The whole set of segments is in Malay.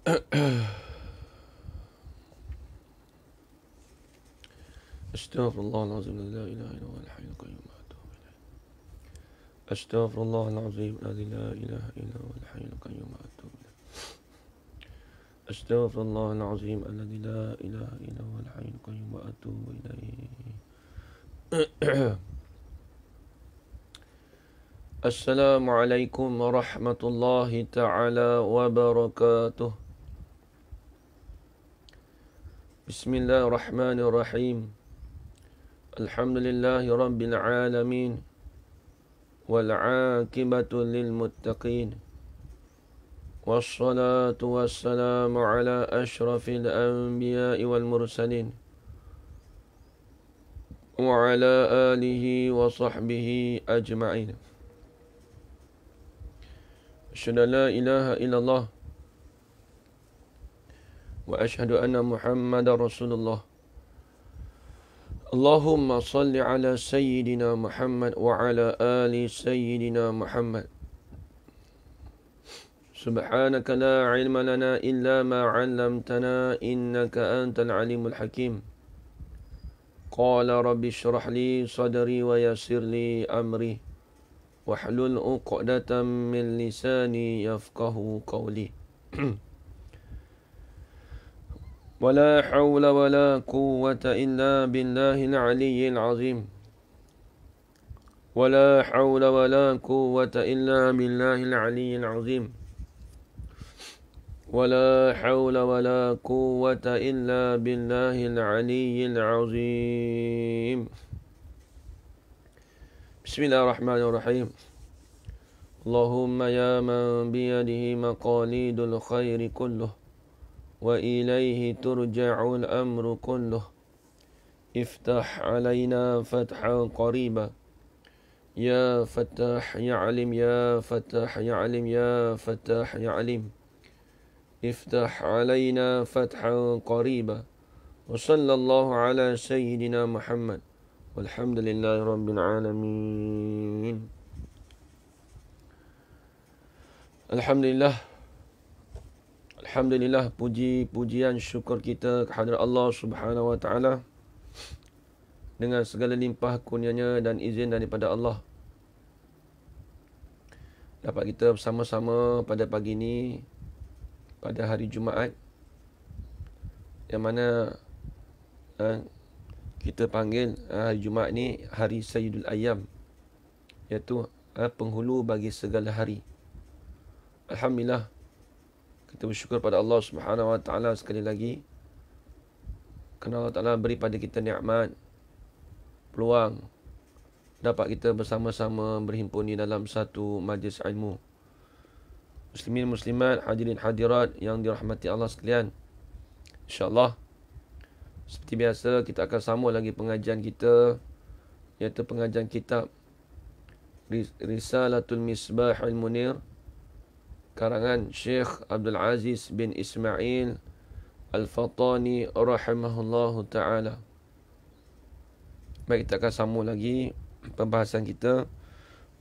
أستغفر الله العظيم لا إله إلا هو الحي القيوم وأتوب إليه. أستغفر الله العظيم الذي لا إله إلا هو الحي القيوم وأتوب إليه. أستغفر الله العظيم الذي لا إله إلا هو الحي القيوم وأتوب إليه. السلام عليكم ورحمة الله تعالى وبركاته. بسم الله الرحمن الرحيم. الحمد لله رب العالمين والعاقبة للمتقين والصلاة والسلام على أشرف الأنبياء والمرسلين وعلى آله وصحبه أجمعين. أشهد أن لا إله إلا الله وأشهد أن محمد رسول الله. اللهم صل على سيدنا محمد وعلى آل سيدنا محمد. سبحانك لا علم لنا إلا ما علمتنا إنك أنت العليم الحكيم. قال رب اشرح لي صدري ويسر لي أمري واحلل عقدة من لساني يفقه قولي. ولا حول ولا قوة إلا بالله العلي العظيم. ولا حول ولا قوة إلا بالله العلي العظيم. ولا حول ولا قوة إلا بالله العلي العظيم. بسم الله الرحمن الرحيم. اللهم يا من بيده مقاليد الخير كله وإليه ترجع الأمر كله افتح علينا فتحا قريبا يا فتاح يا عليم يا فتاح يا عليم يا فتاح يا عليم افتح علينا فتحا قريبا وصلى الله على سيدنا محمد والحمد لله رب العالمين. Alhamdulillah, puji-pujian syukur kita kehadrat Allah Subhanahu wa taala dengan segala limpah kurnianya dan izin daripada Allah. Dapat kita bersama-sama pada pagi ini pada hari Jumaat yang mana kita panggil hari Jumaat ni hari Sayyidul Ayyam, iaitu penghulu bagi segala hari. Alhamdulillah, kita bersyukur pada Allah Subhanahu wa taala sekali lagi kerana Allah Taala beri pada kita nikmat, peluang dapat kita bersama-sama berhimpun di dalam satu majlis ilmu. Muslimin muslimat, hadirin hadirat yang dirahmati Allah sekalian. Insya-Allah seperti biasa kita akan sambung lagi pengajian kita, iaitu pengajian kitab Risalatul Misbahul Munir karangan Syekh Abdul Aziz bin Ismail Al-Fatani rahimahullahu ta'ala. Baik, kita akan sambung lagi pembahasan kita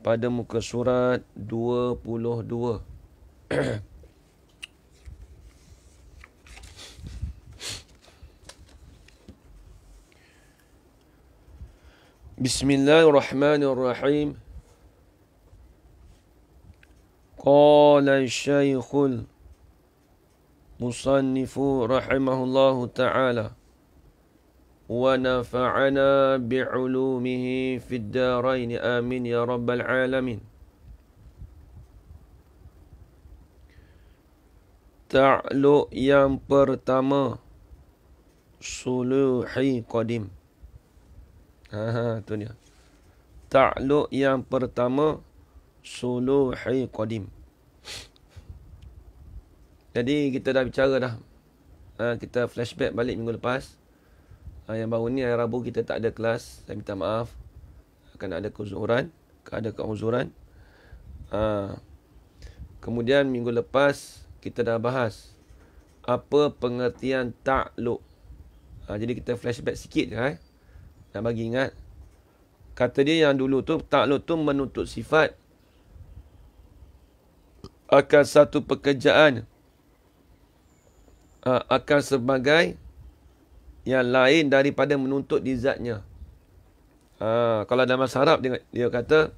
pada muka surat 22. Bismillahirrahmanirrahim. Qala Syekhul Musannifu rahimahullahu ta'ala wa nafa'ana bi'ulumihi fid darain amin ya rabbal alamin. Ta'luq yang pertama, suluhi qadim. Tu dia. Ta'luq yang pertama, suluhi qadim. Jadi kita dah bicara dah. Kita flashback balik minggu lepas. Yang baru ni hari Rabu kita tak ada kelas. Saya minta maaf. Akan ada keuzuran. Kemudian minggu lepas kita dah bahas apa pengertian ta'luq. Jadi kita flashback sikit je. Nak bagi ingat. Kata dia yang dulu tu, ta'luq tu menuntut sifat akan satu pekerjaan akan sebagai yang lain daripada menuntut di zatnya. Kalau dalam bahasa Arab dia kata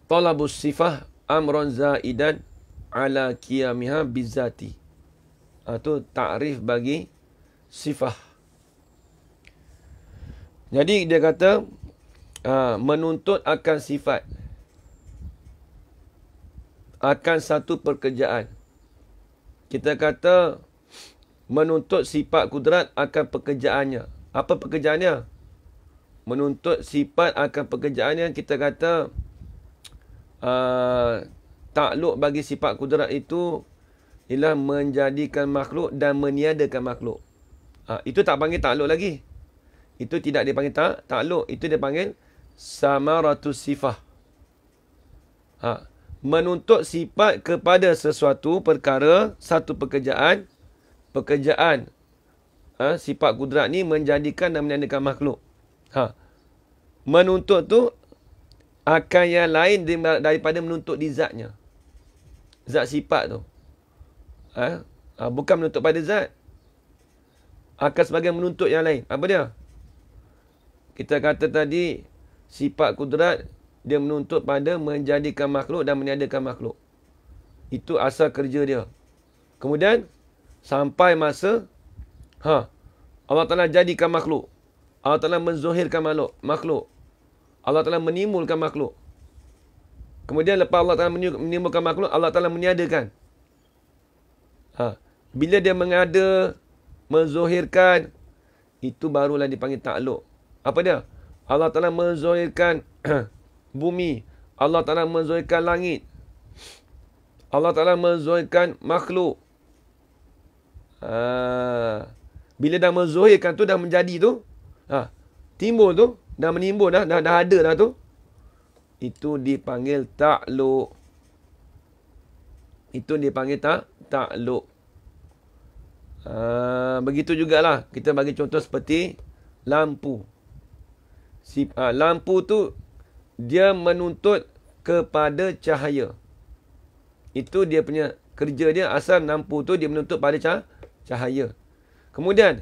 talabus sifah amron zaidan ala qiyamiha bizati. Itu takrif bagi sifah. Jadi dia kata menuntut akan sifat, akan satu pekerjaan. Kita kata menuntut sifat kudrat akan pekerjaannya. Apa pekerjaannya? Menuntut sifat akan pekerjaannya, kita kata takluk bagi sifat kudrat itu ialah menjadikan makhluk dan meniadakan makhluk. Itu tak panggil takluk lagi. Itu tidak dipanggil takluk. Itu dipanggil samaratus sifah. Menuntut sifat kepada sesuatu perkara, satu pekerjaan. Sifat kudrat ni menjadikan dan meniadakan makhluk. Menuntut tu akan yang lain daripada menuntut di zatnya. Zat sifat tu. Bukan menuntut pada zat. Akan sebagai menuntut yang lain. Apa dia? Kita kata tadi, sifat kudrat, dia menuntut pada menjadikan makhluk dan meniadakan makhluk. Itu asal kerja dia. Kemudian, sampai masa, Allah Ta'ala jadikan makhluk. Allah Ta'ala menzuhirkan makhluk. Allah Ta'ala menimbulkan makhluk. Kemudian lepas Allah Ta'ala menimbulkan makhluk, Allah Ta'ala meniadakan. Bila dia mengada, menzuhirkan, itu barulah dipanggil takluk. Apa dia? Allah Ta'ala menzuhirkan bumi. Allah Ta'ala menzuhirkan langit. Allah Ta'ala menzuhirkan makhluk. Bila dah menzuhirkan tu, dah menjadi tu, timbul tu, dah menimbul dah ada dah tu, itu dipanggil takluk. Itu dipanggil takluk. Begitu jugalah kita bagi contoh seperti lampu. Lampu tu dia menuntut kepada cahaya. Itu dia punya kerja dia. Asal lampu tu dia menuntut pada cahaya. Kemudian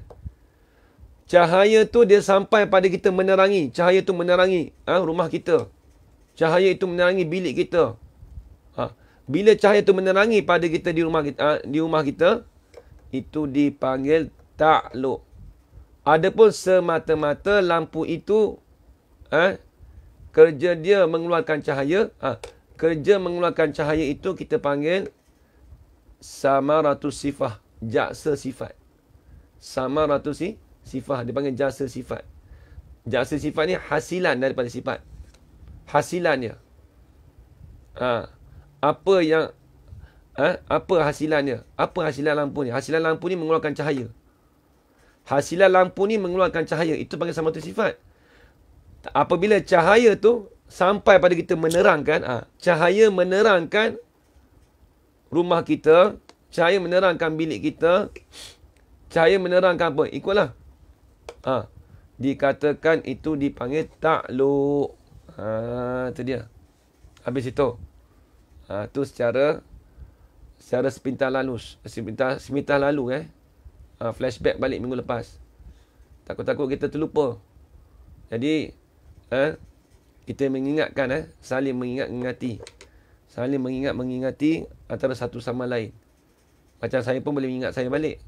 cahaya tu dia sampai pada kita menerangi. Cahaya tu menerangi rumah kita. Cahaya itu menerangi bilik kita. Bila cahaya tu menerangi pada kita di rumah kita, itu dipanggil takluk. Adapun semata-mata lampu itu kerja dia mengeluarkan cahaya, kerja mengeluarkan cahaya itu kita panggil samaratus sifah, jaksa sifat. Samaratus sifah dipanggil jaksa sifat. Jaksa sifat ni hasilan daripada sifat. Hasilannya. Apa hasilannya? Apa hasilan lampu ni? Hasilan lampu ni mengeluarkan cahaya. Hasilan lampu ni mengeluarkan cahaya. Itu panggil samaratus sifat. Apabila cahaya tu sampai pada kita menerangkan, cahaya menerangkan rumah kita, cahaya menerangkan bilik kita, cahaya menerangkan apa? Ikutlah. Dikatakan itu dipanggil takluk. Itu dia. Habis itu. Itu secara sepintas lalu. Flashback balik minggu lepas. Takut-takut kita terlupa. Jadi, kita mengingatkan, saling mengingati. Saling mengingati antara satu sama lain. Macam saya pun boleh mengingat saya balik.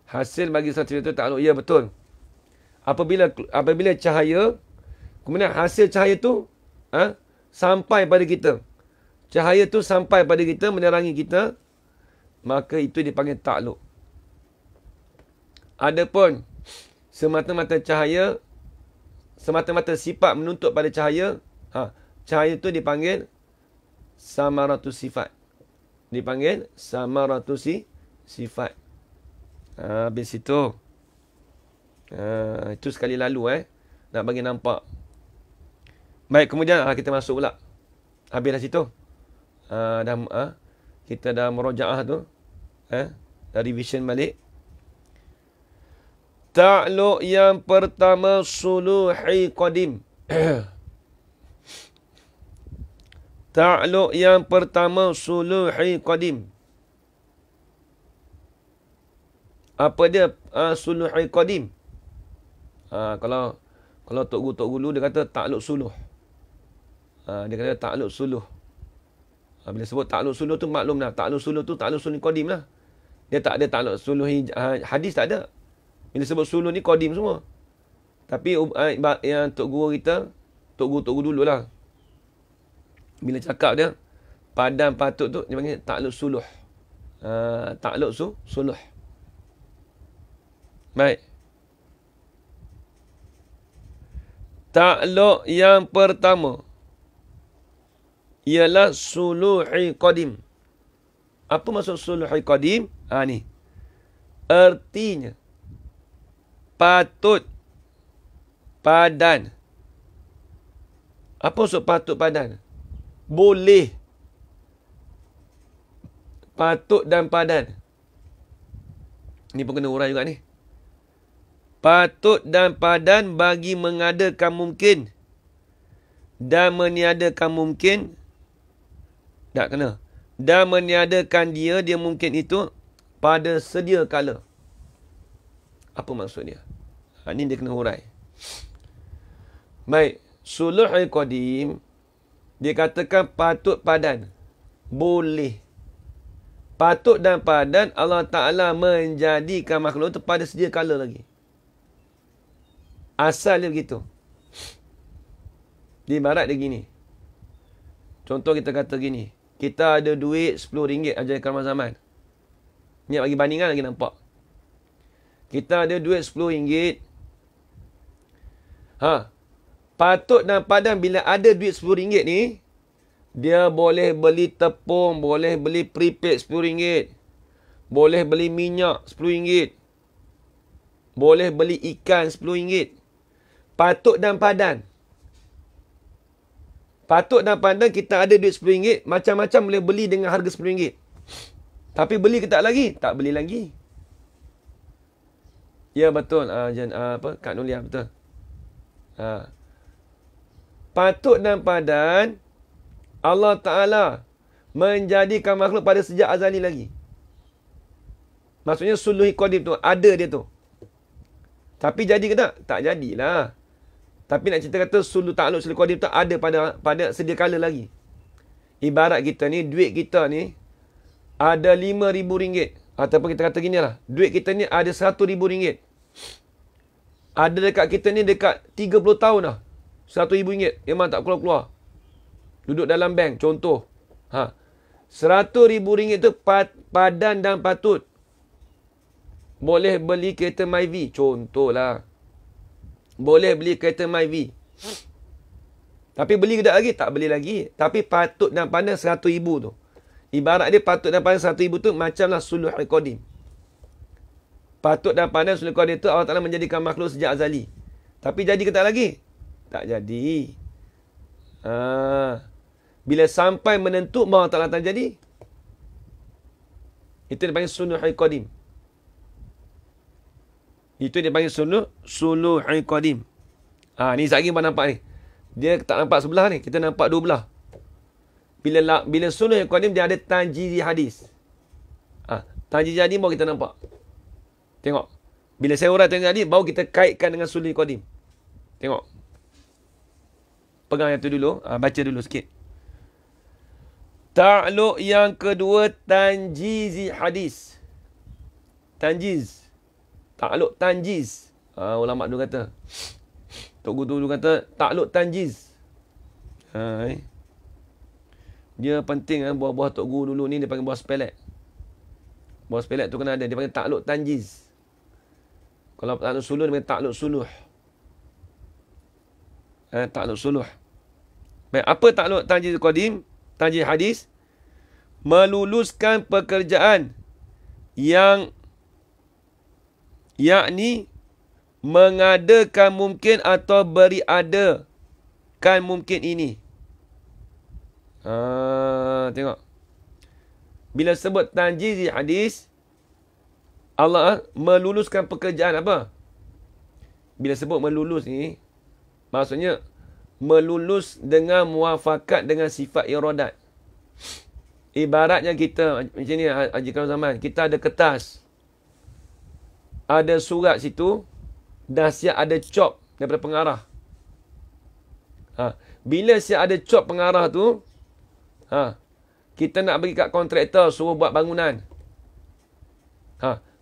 Hasil bagi satu itu takluk. Ya, betul. Apabila cahaya, kemudian hasil cahaya tu sampai pada kita. Cahaya tu sampai pada kita, menerangi kita, maka itu dipanggil takluk. Adapun semata-mata cahaya, semata-mata sifat menuntut pada cahaya, cahaya itu dipanggil samaratus sifat. Dipanggil samaratus sifat. Habis itu. Itu sekali lalu nak bagi nampak. Baik, kemudian kita masuk pula. Habis dah situ. Kita dah murojaah tu. Dah revision balik. Takluk yang pertama suluhi qadim. Ta'alluq yang pertama suluhi qadim. Apa dia suluhi qadim? Kalau Tok Guru dia kata ta'alluq suluh. Dia kata ta'alluq suluh. Bila sebut ta'alluq suluh tu maklum dah. Ta'alluq suluh tu ta'alluq suluh qadim lah. Dia tak ada ta'alluq suluh hadis, tak ada. Bila sebut suluh ni qadim semua. Tapi yang Tok Guru kita, Tok Guru dulu lah. Bila cakap dia, padan patut tu, dia panggil ta'alluq suluh. Ta'alluq suluh. Baik. Ta'alluq yang pertama ialah suluhi qadim. Apa maksud suluhi qadim? Ni. Artinya, patut padan. Apa maksud patut padan? Boleh. Patut dan padan. Ni pun kena urai juga ni. Patut dan padan bagi mengadakan mungkin dan meniadakan mungkin. Tak kena. Dan meniadakan dia mungkin itu pada sedia kala. Apa maksud dia? Ini dia kena hurai. Baik. Suluhi qadim, dia katakan patut padan. Boleh. Patut dan padan Allah Ta'ala menjadikan makhluk itu pada sedia kala lagi. Asal dia begitu. Di barat dia gini. Contoh kita kata gini. Kita ada duit RM10 ajar karam zaman. Ni bagi bandingan lagi nampak. Kita ada duit RM10. Patut dan padan bila ada duit RM10 ni, dia boleh beli tepung, boleh beli prepaid RM10. Boleh beli minyak RM10. Boleh beli ikan RM10. Patut dan padan. Patut dan padan kita ada duit RM10. Macam-macam boleh beli dengan harga RM10. Tapi beli ke tak lagi? Tak beli lagi. Ya betul. Kak Nulia betul. Patut dan padan Allah Ta'ala menjadikan makhluk pada sejak azali lagi. Maksudnya suluhi qadim tu. Ada dia tu. Tapi jadi ke tak? Tak jadilah. Tapi nak cerita kata suluh ta'alluq suluh qadim tu ada pada sedia kala lagi. Ibarat kita ni, duit kita ni ada RM5,000. Ataupun kita kata gini lah. Duit kita ni ada RM100,000. Ada dekat kita ni dekat 30 tahun dah. RM100,000. Memang tak keluar-keluar. Duduk dalam bank. Contoh. RM100,000 tu padan dan patut. Boleh beli kereta Myvi. Contohlah. Boleh beli kereta Myvi. Tapi beli ke tak lagi? Tak beli lagi. Tapi patut dan padan RM100,000 tu. Ibarat dia patut dan padan RM100,000 tu macamlah suluh qadim. Patut dan padan suluh qadim tu Allah Ta'ala menjadikan makhluk sejak azali. Tapi jadi ke tak lagi? Tak jadi. Bila sampai menentu Allah Ta'ala tak jadi. Itu dipanggil suluh qadim. Itu dia panggil suluh qadim. Ni sekali abang nampak ni. Dia tak nampak sebelah ni. Kita nampak dua belah. Bila suluh qadim dia ada tanjizi hadis. Tanjizi hadis baru kita nampak. Tengok. Bila saya urai tanjizi hadis baru kita kaitkan dengan suluh qadim. Tengok. Pegang yang tu dulu. Baca dulu sikit. Ta'alluq yang kedua tanjizi hadis. Tanjiz. Ta'alluq tanjiz. Ulama dulu kata. Tok Guru dulu kata ta'alluq tanjiz. Dia penting buah-buah Tok Guru dulu ni dia panggil buah sepelek. Buah sepelek tu kena ada. Dia panggil ta'alluq tanjiz. Kalau ta'alluq suluh dia panggil ta'alluq suluh. Ta'alluq suluh. Baik, apa ta'alluq tanjiz qadim? Tanjiz hadis. Meluluskan pekerjaan yang yakni mengadakan mungkin atau beri adakan mungkin ini. Tengok. Bila sebut tanjiz hadis, Allah meluluskan pekerjaan apa? Bila sebut melulus ni, maksudnya melulus dengan muafakat dengan sifat iradat. Ibaratnya kita, macam ni Haji Karim Zaman, kita ada kertas, ada surat situ, dah siap ada cop daripada pengarah. Bila siap ada cop pengarah tu, kita nak bagi kat kontraktor suruh buat bangunan.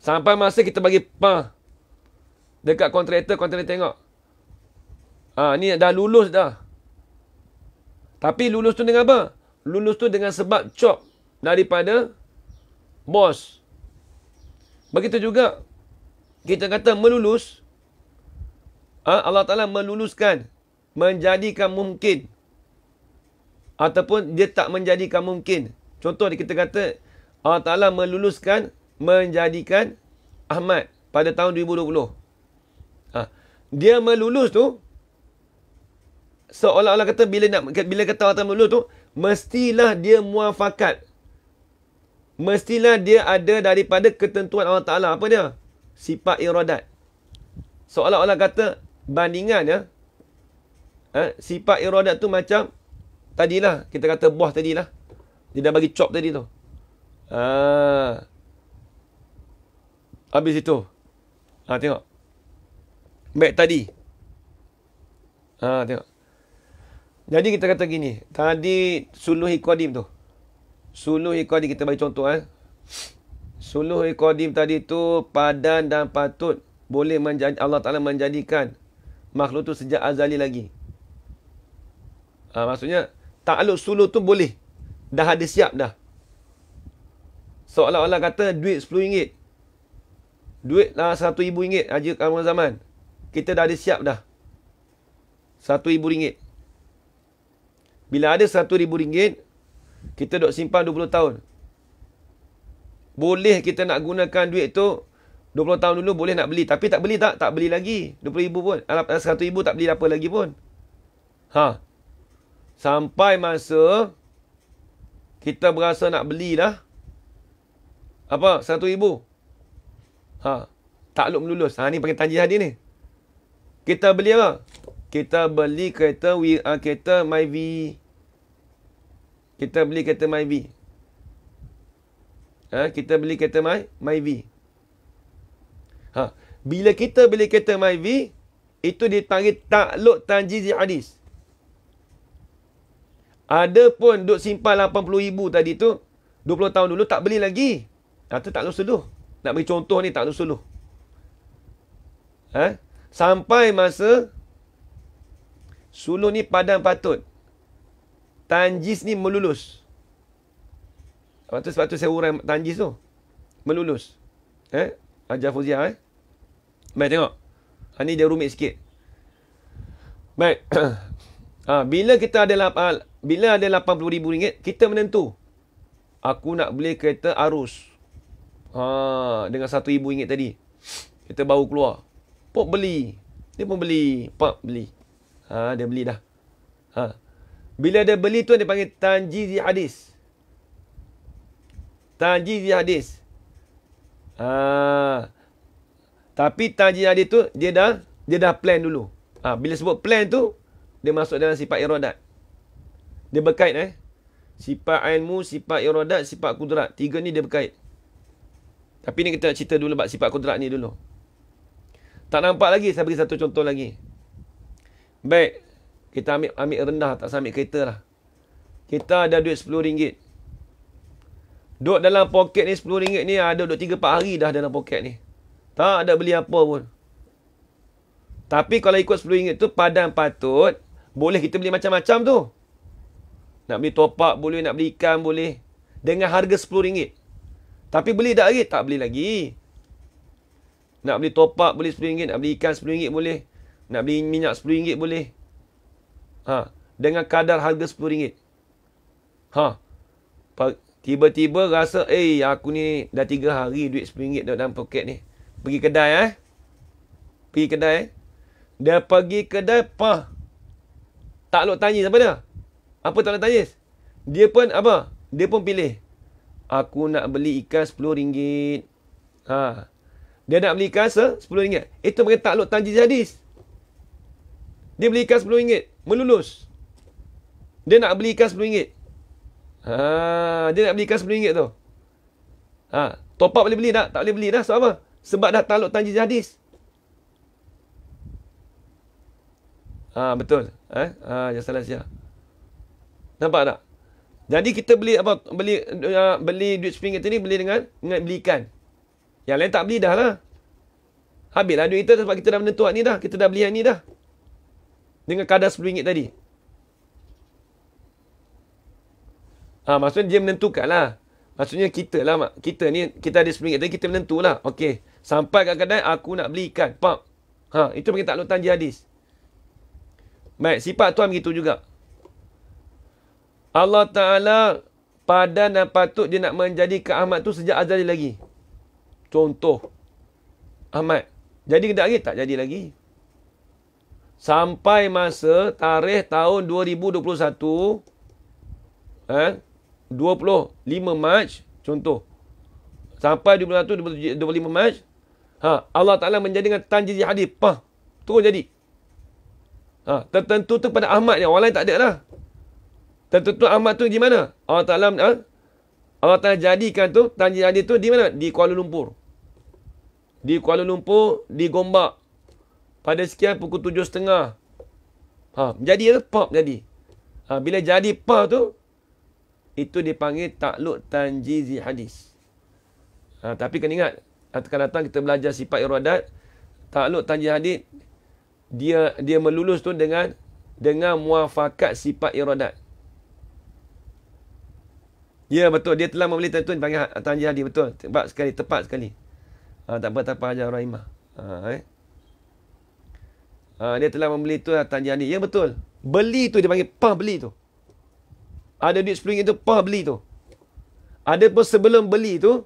Sampai masa kita bagi dekat kontraktor tengok. Ni dah lulus dah. Tapi lulus tu dengan apa? Lulus tu dengan sebab cop daripada bos. Begitu juga kita kata melulus. Allah Ta'ala meluluskan, menjadikan mungkin. Ataupun dia tak menjadikan mungkin. Contoh kita kata Allah Ta'ala meluluskan, menjadikan Ahmad pada tahun 2020. Dia melulus tu, seolah-olah kata bila kata Allah Ta'ala melulus tu, mestilah dia muafakat. Mestilah dia ada daripada ketentuan Allah Ta'ala. Apa dia? Sifat iradat. Seolah-olah kata bandingan ya. Sifat iradat tu macam tadilah. Kita kata buah tadilah. Dia dah bagi chop tadi tu. Habis itu. Tengok. Baik tadi. Tengok. Jadi kita kata gini. Tadi suluhi qadim tu. Suluhi qadim kita bagi contoh. Suluhi qadim tadi tu padan dan patut boleh menjadi, Allah Ta'ala menjadikan makhluk tu sejak azali lagi. Maksudnya takluk suluh tu boleh. Dah ada siap dah. Seolah-olah kata duit RM10. Duit lah RM1,000 Haji Karim Zaman. Kita dah ada siap dah. RM1,000. Bila ada RM1,000, kita duk simpan 20 tahun. Boleh kita nak gunakan duit tu 20 tahun dulu, boleh nak beli. Tapi tak beli tak? Tak beli lagi. RM20,000 pun. RM100,000 tak beli apa lagi pun. Sampai masa kita berasa nak belilah apa? RM100,000. Takluk melulus. Ni panggil tanjih hadi ni. Kita beli apa? Kita beli kereta Myvi. Kita beli kereta Myvi. Kita beli kereta Myvi. Bila kita beli kereta Myvi, itu dipanggil takluk tanjizi hadis. Ada pun duk simpan RM80,000 tadi tu, 20 tahun dulu tak beli lagi. Itu takluk suluh. Nak bagi contoh ni takluk suluh. Sampai masa suluh ni padan patut. Tanjis ni melulus. Sebab tu saya urai tanjis tu. Melulus. Ajar Fauziah. Baik, tengok. Ni dia rumit sikit. Baik. Bila kita ada RM80,000, kita menentu. Aku nak beli kereta arus. Dengan RM1,000 tadi. Kita baru keluar. Pop beli. Dia pun beli. Pop beli. Dia beli dah. Bila dia beli tu, dia panggil tanjizi hadis. Tanjizi hadis. Tapi tanjizi hadis tu, dia dah plan dulu. Bila sebut plan tu, dia masuk dalam sifat iradat. Dia berkait sifat ilmu, sifat iradat, sifat kudrat. 3 ni dia berkait. Tapi ni kita nak cerita dulu bab sifat kudrat ni dulu. Tak nampak lagi, saya bagi satu contoh lagi. Baik. Kita ambil rendah, tak sambil kereta lah. Kita ada duit RM10. Duduk dalam poket ni RM10 ni ada duduk 3-4 hari dah dalam poket ni. Tak ada beli apa pun. Tapi kalau ikut RM10 tu padan patut, boleh kita beli macam-macam tu. Nak beli top up boleh, nak beli ikan boleh. Dengan harga RM10. Tapi beli tak lagi? Tak beli lagi. Nak beli top up boleh RM10, nak beli ikan RM10 boleh. Nak beli minyak RM10 boleh. Dengan kadar harga RM10. Tiba-tiba rasa, aku ni dah 3 hari duit RM10 dalam poket ni. Pergi kedai Pergi kedai Dia pergi kedai, takluk tangis apa dia? Apa takluk tangis? Dia pun apa? Dia pun pilih. Aku nak beli ikan RM10. Dia nak beli ikan RM10. Itu bukan takluk tangis hadis. Dia beli ikan RM10. melulus. Dia nak beli ikan RM10. Dia nak beli ikan RM10 tu. Top up boleh beli tak? Tak boleh beli dah. Sebab apa? Sebab dah takluk tanjiz hadis. Betul. Jangan salah siap. Nampak tak? Jadi kita beli apa? Beli duit RM10 tu ni beli dengan beli ikan. Yang lain tak beli dah lah. Habislah duit kita sebab kita dah menentukan ni dah. Kita dah beli yang ni dah. Dengan kadar RM10 tadi. Maksudnya dia menentukan lah. Maksudnya kita lah. Kita ni, kita ada RM10 tadi, kita menentulah. Okey. Sampai kat kedai, aku nak beli ikan. Pak. Itu panggil takluk tanjiz hadis. Baik, sifat Tuhan begitu juga. Allah Ta'ala padan dan patut dia nak menjadikan Ahmad tu sejak azali lagi. Contoh. Ahmad. Jadi ke tak lagi? Tak jadi lagi. Sampai masa tarikh tahun 2021. 25 Mac. Contoh. Sampai 25 Mac. Allah Ta'ala menjadikan tanjiz hadis. Terus jadi. Tertentu tu pada Ahmad ni. Orang lain tak ada lah. Tertentu Ahmad tu di mana? Allah Ta'ala jadikan tu tanjiz hadis tu di mana? Di Kuala Lumpur. Di Kuala Lumpur, di Gombak. Pada sekian pukul 7.30. Jadi lah, pop jadi. Bila jadi pop tu, itu dipanggil takluk tanjiz hadis. Tapi kena ingat, akan datang kita belajar sifat iradat. Takluk tanjiz hadis, dia melulus tu dengan muafakat sifat iradat. Ya, betul. Dia telah membeli tentu dipanggil tanjiz hadis. Betul. Tepat sekali. Tak apa ajar Rahimah. Dia telah membeli tu tanjiz hadis. Ya, betul. Beli tu dipanggil beli tu. Ada duit RM10 tu, beli tu. Ada pun sebelum beli tu,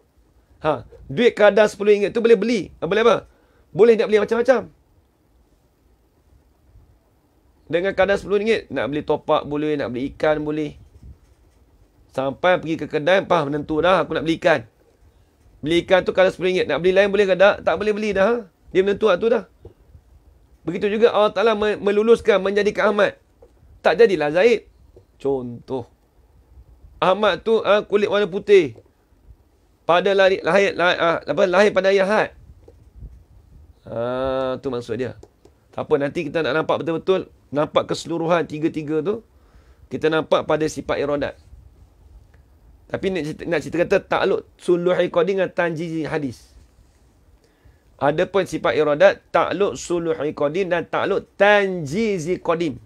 duit kadar RM10 tu boleh beli. Boleh apa? Boleh nak beli macam-macam. Dengan kadar RM10, nak beli top up boleh, nak beli ikan boleh. Sampai pergi ke kedai, menentu dah aku nak beli ikan. Beli ikan tu kadar RM10. Nak beli lain boleh ke tak? Tak boleh beli dah. Dia menentu tu dah. Begitu juga Allah Ta'ala meluluskan, menjadikan Ahmad. Tak jadilah Zaid. Contoh. Ahmad tu kulit warna putih. Pada lahir pada ayah had. Tu maksud dia. Tak apa, nanti kita nak nampak betul-betul. Nampak keseluruhan tiga-tiga tu. Kita nampak pada sifat iradat. Tapi nak cerita kata takluk suluhi qadim dengan tanjiz hadis. Ada pun sifat iradat, takluk suluhi qadim dan takluk tanjiz qadim.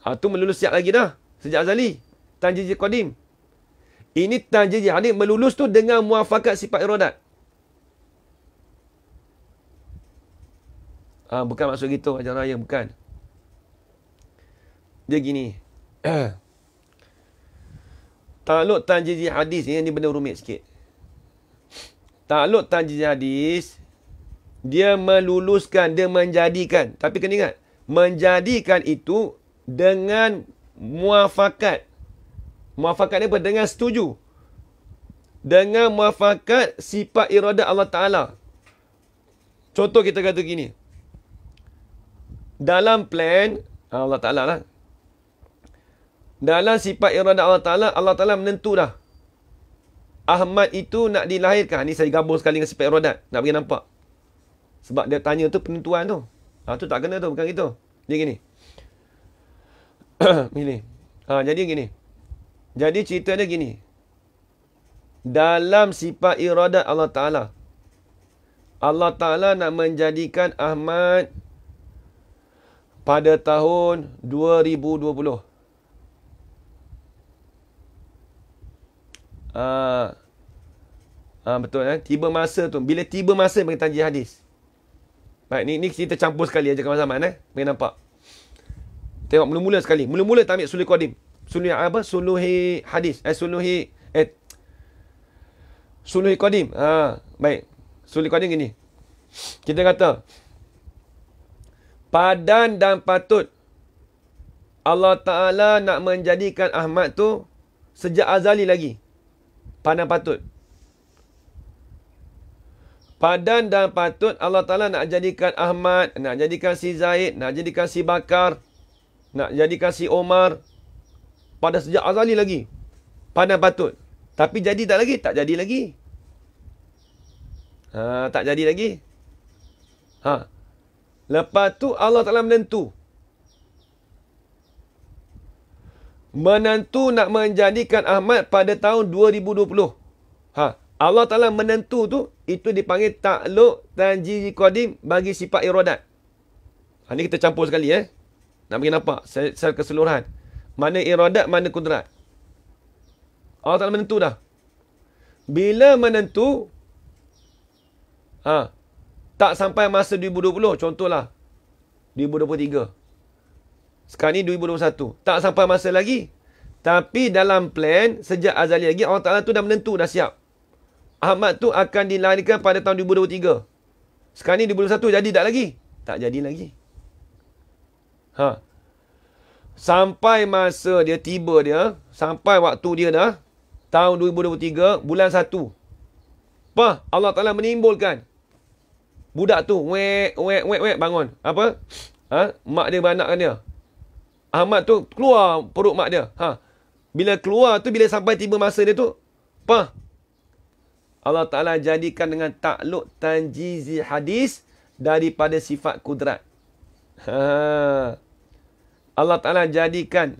Tu melulus siap lagi dah. Sejak azali. Tanjiz qadim. Ini tanjiz hadis melulus tu dengan muafakat sifat iradat. Bukan maksud gitu ajar raya, bukan. Dia gini. Takluk tanjiz hadis ni benda rumit sikit. Takluk tanjiz hadis, dia meluluskan, dia menjadikan. Tapi kena ingat, menjadikan itu dengan muafakat. Muafakat ni apa? Dengan setuju. Dengan muafakat sifat iradat Allah Ta'ala. Contoh kita kata gini. Dalam plan Allah Ta'ala lah. Dalam sifat iradat Allah Ta'ala menentu dah. Ahmad itu nak dilahirkan. Ni saya gabung sekali dengan sifat iradat. Nak bagi nampak. Sebab dia tanya tu penentuan tu. Tu tak kena tu. Bukan gitu. Dia gini. Milih. Jadi gini. Jadi cerita dia gini. Dalam sifat iradat Allah Ta'ala. Allah Ta'ala nak menjadikan Ahmad pada tahun 2020. Betul tiba masa tu. Bila tiba masa bagi tanjiz hadis. Baik, ni kita campur sekali aja kawan-kawan bagi nampak. Tengok mula-mula sekali. Mula-mula tak ambil suluhi qadim. Suluhi apa? Suluhi hadis. Suluhi qadim. Baik. Suluhi qadim gini. Kita kata padan dan patut Allah Ta'ala nak menjadikan Ahmad tu sejak azali lagi. Padan patut. Padan dan patut Allah Ta'ala nak jadikan Ahmad, nak jadikan si Zaid, nak jadikan si Bakar. Nak jadikan si Omar pada sejak azali lagi. Pandang patut. Tapi jadi tak lagi? Tak jadi lagi. Tak jadi lagi. Lepas tu Allah Ta'ala menentu. Menentu nak menjadikan Ahmad pada tahun 2020. Allah Ta'ala menentu tu, itu dipanggil takluk tanjizi qadim bagi sifat iradat. Ini kita campur sekali Nak bagi nampak secara keseluruhan. Mana iradat, mana kudrat. Allah Ta'ala menentu dah. Bila menentu, tak sampai masa 2020, contohlah 2023. Sekarang ni 2021. Tak sampai masa lagi. Tapi dalam plan, sejak azali lagi, Allah Ta'ala tu dah menentu, dah siap. Ahmad tu akan dilahirkan pada tahun 2023. Sekarang ni 2021, jadi tak lagi? Tak jadi lagi. Sampai masa dia tiba dia, sampai waktu dia dah, tahun 2023, bulan 1. Allah Ta'ala menimbulkan budak tu, wek, bangun. Apa? Mak dia beranakkan dia. Ahmad tu keluar perut mak dia. Bila keluar tu, bila sampai tiba masa dia tu, Allah Ta'ala jadikan dengan takluk tanjizi hadis daripada sifat kudrat. Allah Ta'ala jadikan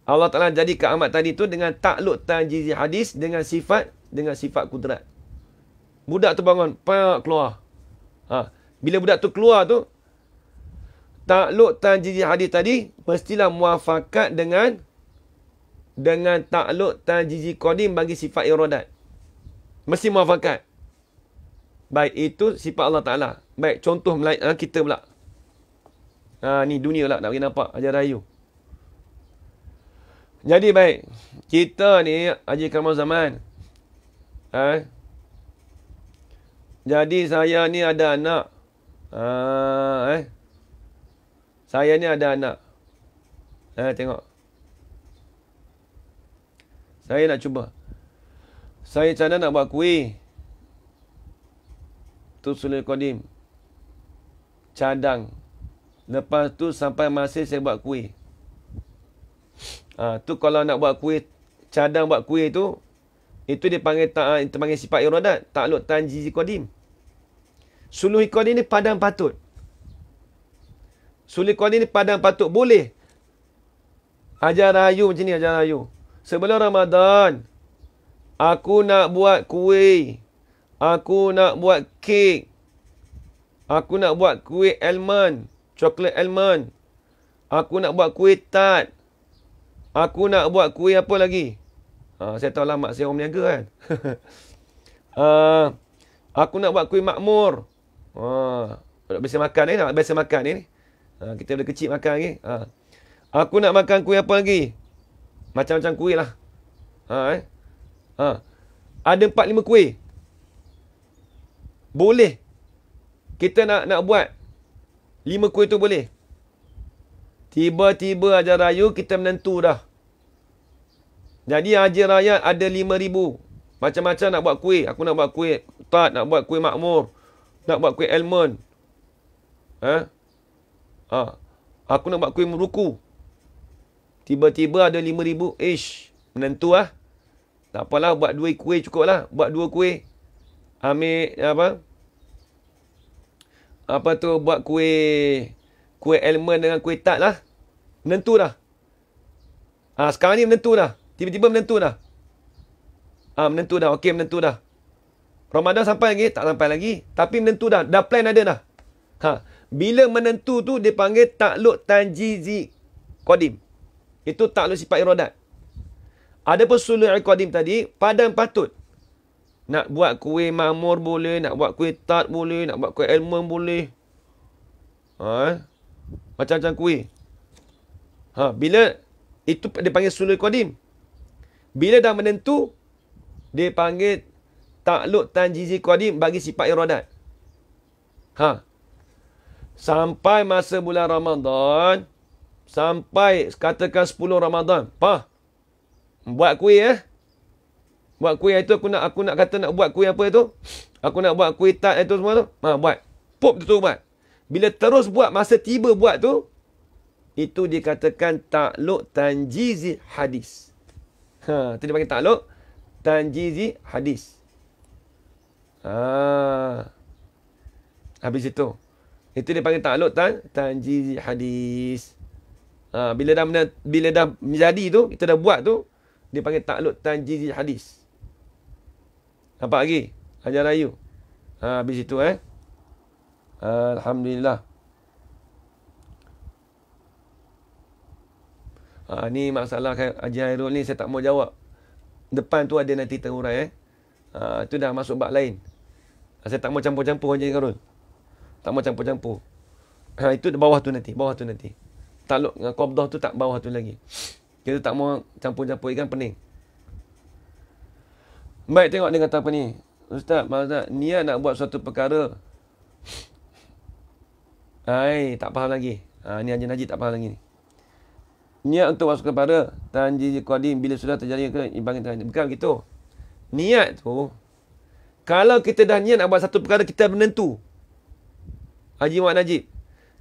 Allah Ta'ala jadikan Ahmad tadi tu dengan takluk tanjizi hadis dengan sifat kudrat. Budak tu bangun, keluar. Bila budak tu keluar tu, takluk tanjizi hadis tadi mestilah muafakat dengan takluk tanjizi qadim bagi sifat iradat. Mesti muafakat. Baik, itu sifat Allah Ta'ala. Baik, contoh kita pula. Ni dunia lah, nak bagi nampak ajar rayu. Jadi baik, kita ni Haji Kamal Zaman. Jadi saya ni ada anak. Saya ni ada anak. Tengok. Saya nak cuba. Saya macam mana nak buat kuih. Tu Sulul Qadim. Cadang. Lepas tu sampai masa saya buat kuih. Tu kalau nak buat kuih, cadang buat kuih tu, itu dipanggil sifat iradat. Takluk tanjizi qadim. Sulul Qadim ni padang patut. Sulul Qadim ni padang patut. Boleh. Ajar rayu macam ni, ajar rayu. Sebelum Ramadan, aku nak buat kuih. Aku nak buat kek. Aku nak buat kuih almond. Coklat almond. Aku nak buat kuih tart. Aku nak buat kuih apa lagi? Saya tahu lah mak saya orang meniaga kan. Aku nak buat kuih makmur. Biasa makan ni. Biasa makan ni. Kita boleh kecil makan lagi. Aku nak makan kuih apa lagi? Macam-macam kuih lah. Ada 4-5 kuih. Boleh. Kita nak buat 5 kuih tu boleh. Tiba-tiba ajar raya kita menentu dah. Jadi haji raya ada 5,000. Macam-macam nak buat kuih. Aku nak buat kuih tart, nak buat kuih makmur, nak buat kuih almond. Aku nak buat kuih meruku. Tiba-tiba ada 5,000. Menentu lah. Tak apalah, buat 2 kuih cukup lah. Buat 2 kuih. Ambil apa tu, buat kuih almond dengan kuih tart lah. Menentu dah. Sekarang ni menentu dah. Tiba-tiba menentu dah. Menentu dah. Okey, menentu dah. Ramadan sampai lagi? Tak sampai lagi. Tapi menentu dah. Dah plan ada dah. Bila menentu tu dipanggil takluk tanjizi qadim. Itu takluk sifat iradat. Adapun sulul qadim tadi, padang patut. Nak buat kuih makmur boleh, nak buat kuih tart boleh, nak buat kuih almond boleh. Macam-macam kuih. Bila itu dipanggil sulul qadim. Bila dah menentu, dia panggil takluk tanjizi qadim bagi sifat iradat. Sampai masa bulan Ramadan, sampai katakan 10 Ramadan, buat kuih Buat kuih itu aku nak buat kuih apa itu? Aku nak buat kuih tart itu semua tu. Buat. Pop tu buat. Bila terus buat, masa tiba buat tu, itu dikatakan takluk tanjizi hadis. Itu dia panggil takluk tanjizi hadis. Habis itu. Itu dia panggil takluk tanjizi hadis. Bila dah menjadi tu, kita dah buat tu, dia panggil takluk tanjizi hadis. Nampak lagi? Ajar rayu. Habis itu Alhamdulillah. Ni masalah Haji Hairul ni saya tak mau jawab. Depan tu ada nanti terurai. Itu dah masuk bab lain. Saya tak mau campur-campur Haji Hairul. Tak mau campur-campur. Itu bawah tu nanti. Takluk dengan qabdah tu tak bawah tu lagi. Kita tak mau campur-campur, ikan pening. Baik, tengok dia kata apa ni. Ustaz, niat nak buat suatu perkara. Tak faham lagi. Ni Haji Najib tak faham lagi ni. Niat untuk masuk kepada tanjiz qadim bila sudah terjadi ke ibarat tanjiz. Bukan begitu. Niat tu, kalau kita dah niat nak buat satu perkara, kita menentu. Haji Muhammad Najib.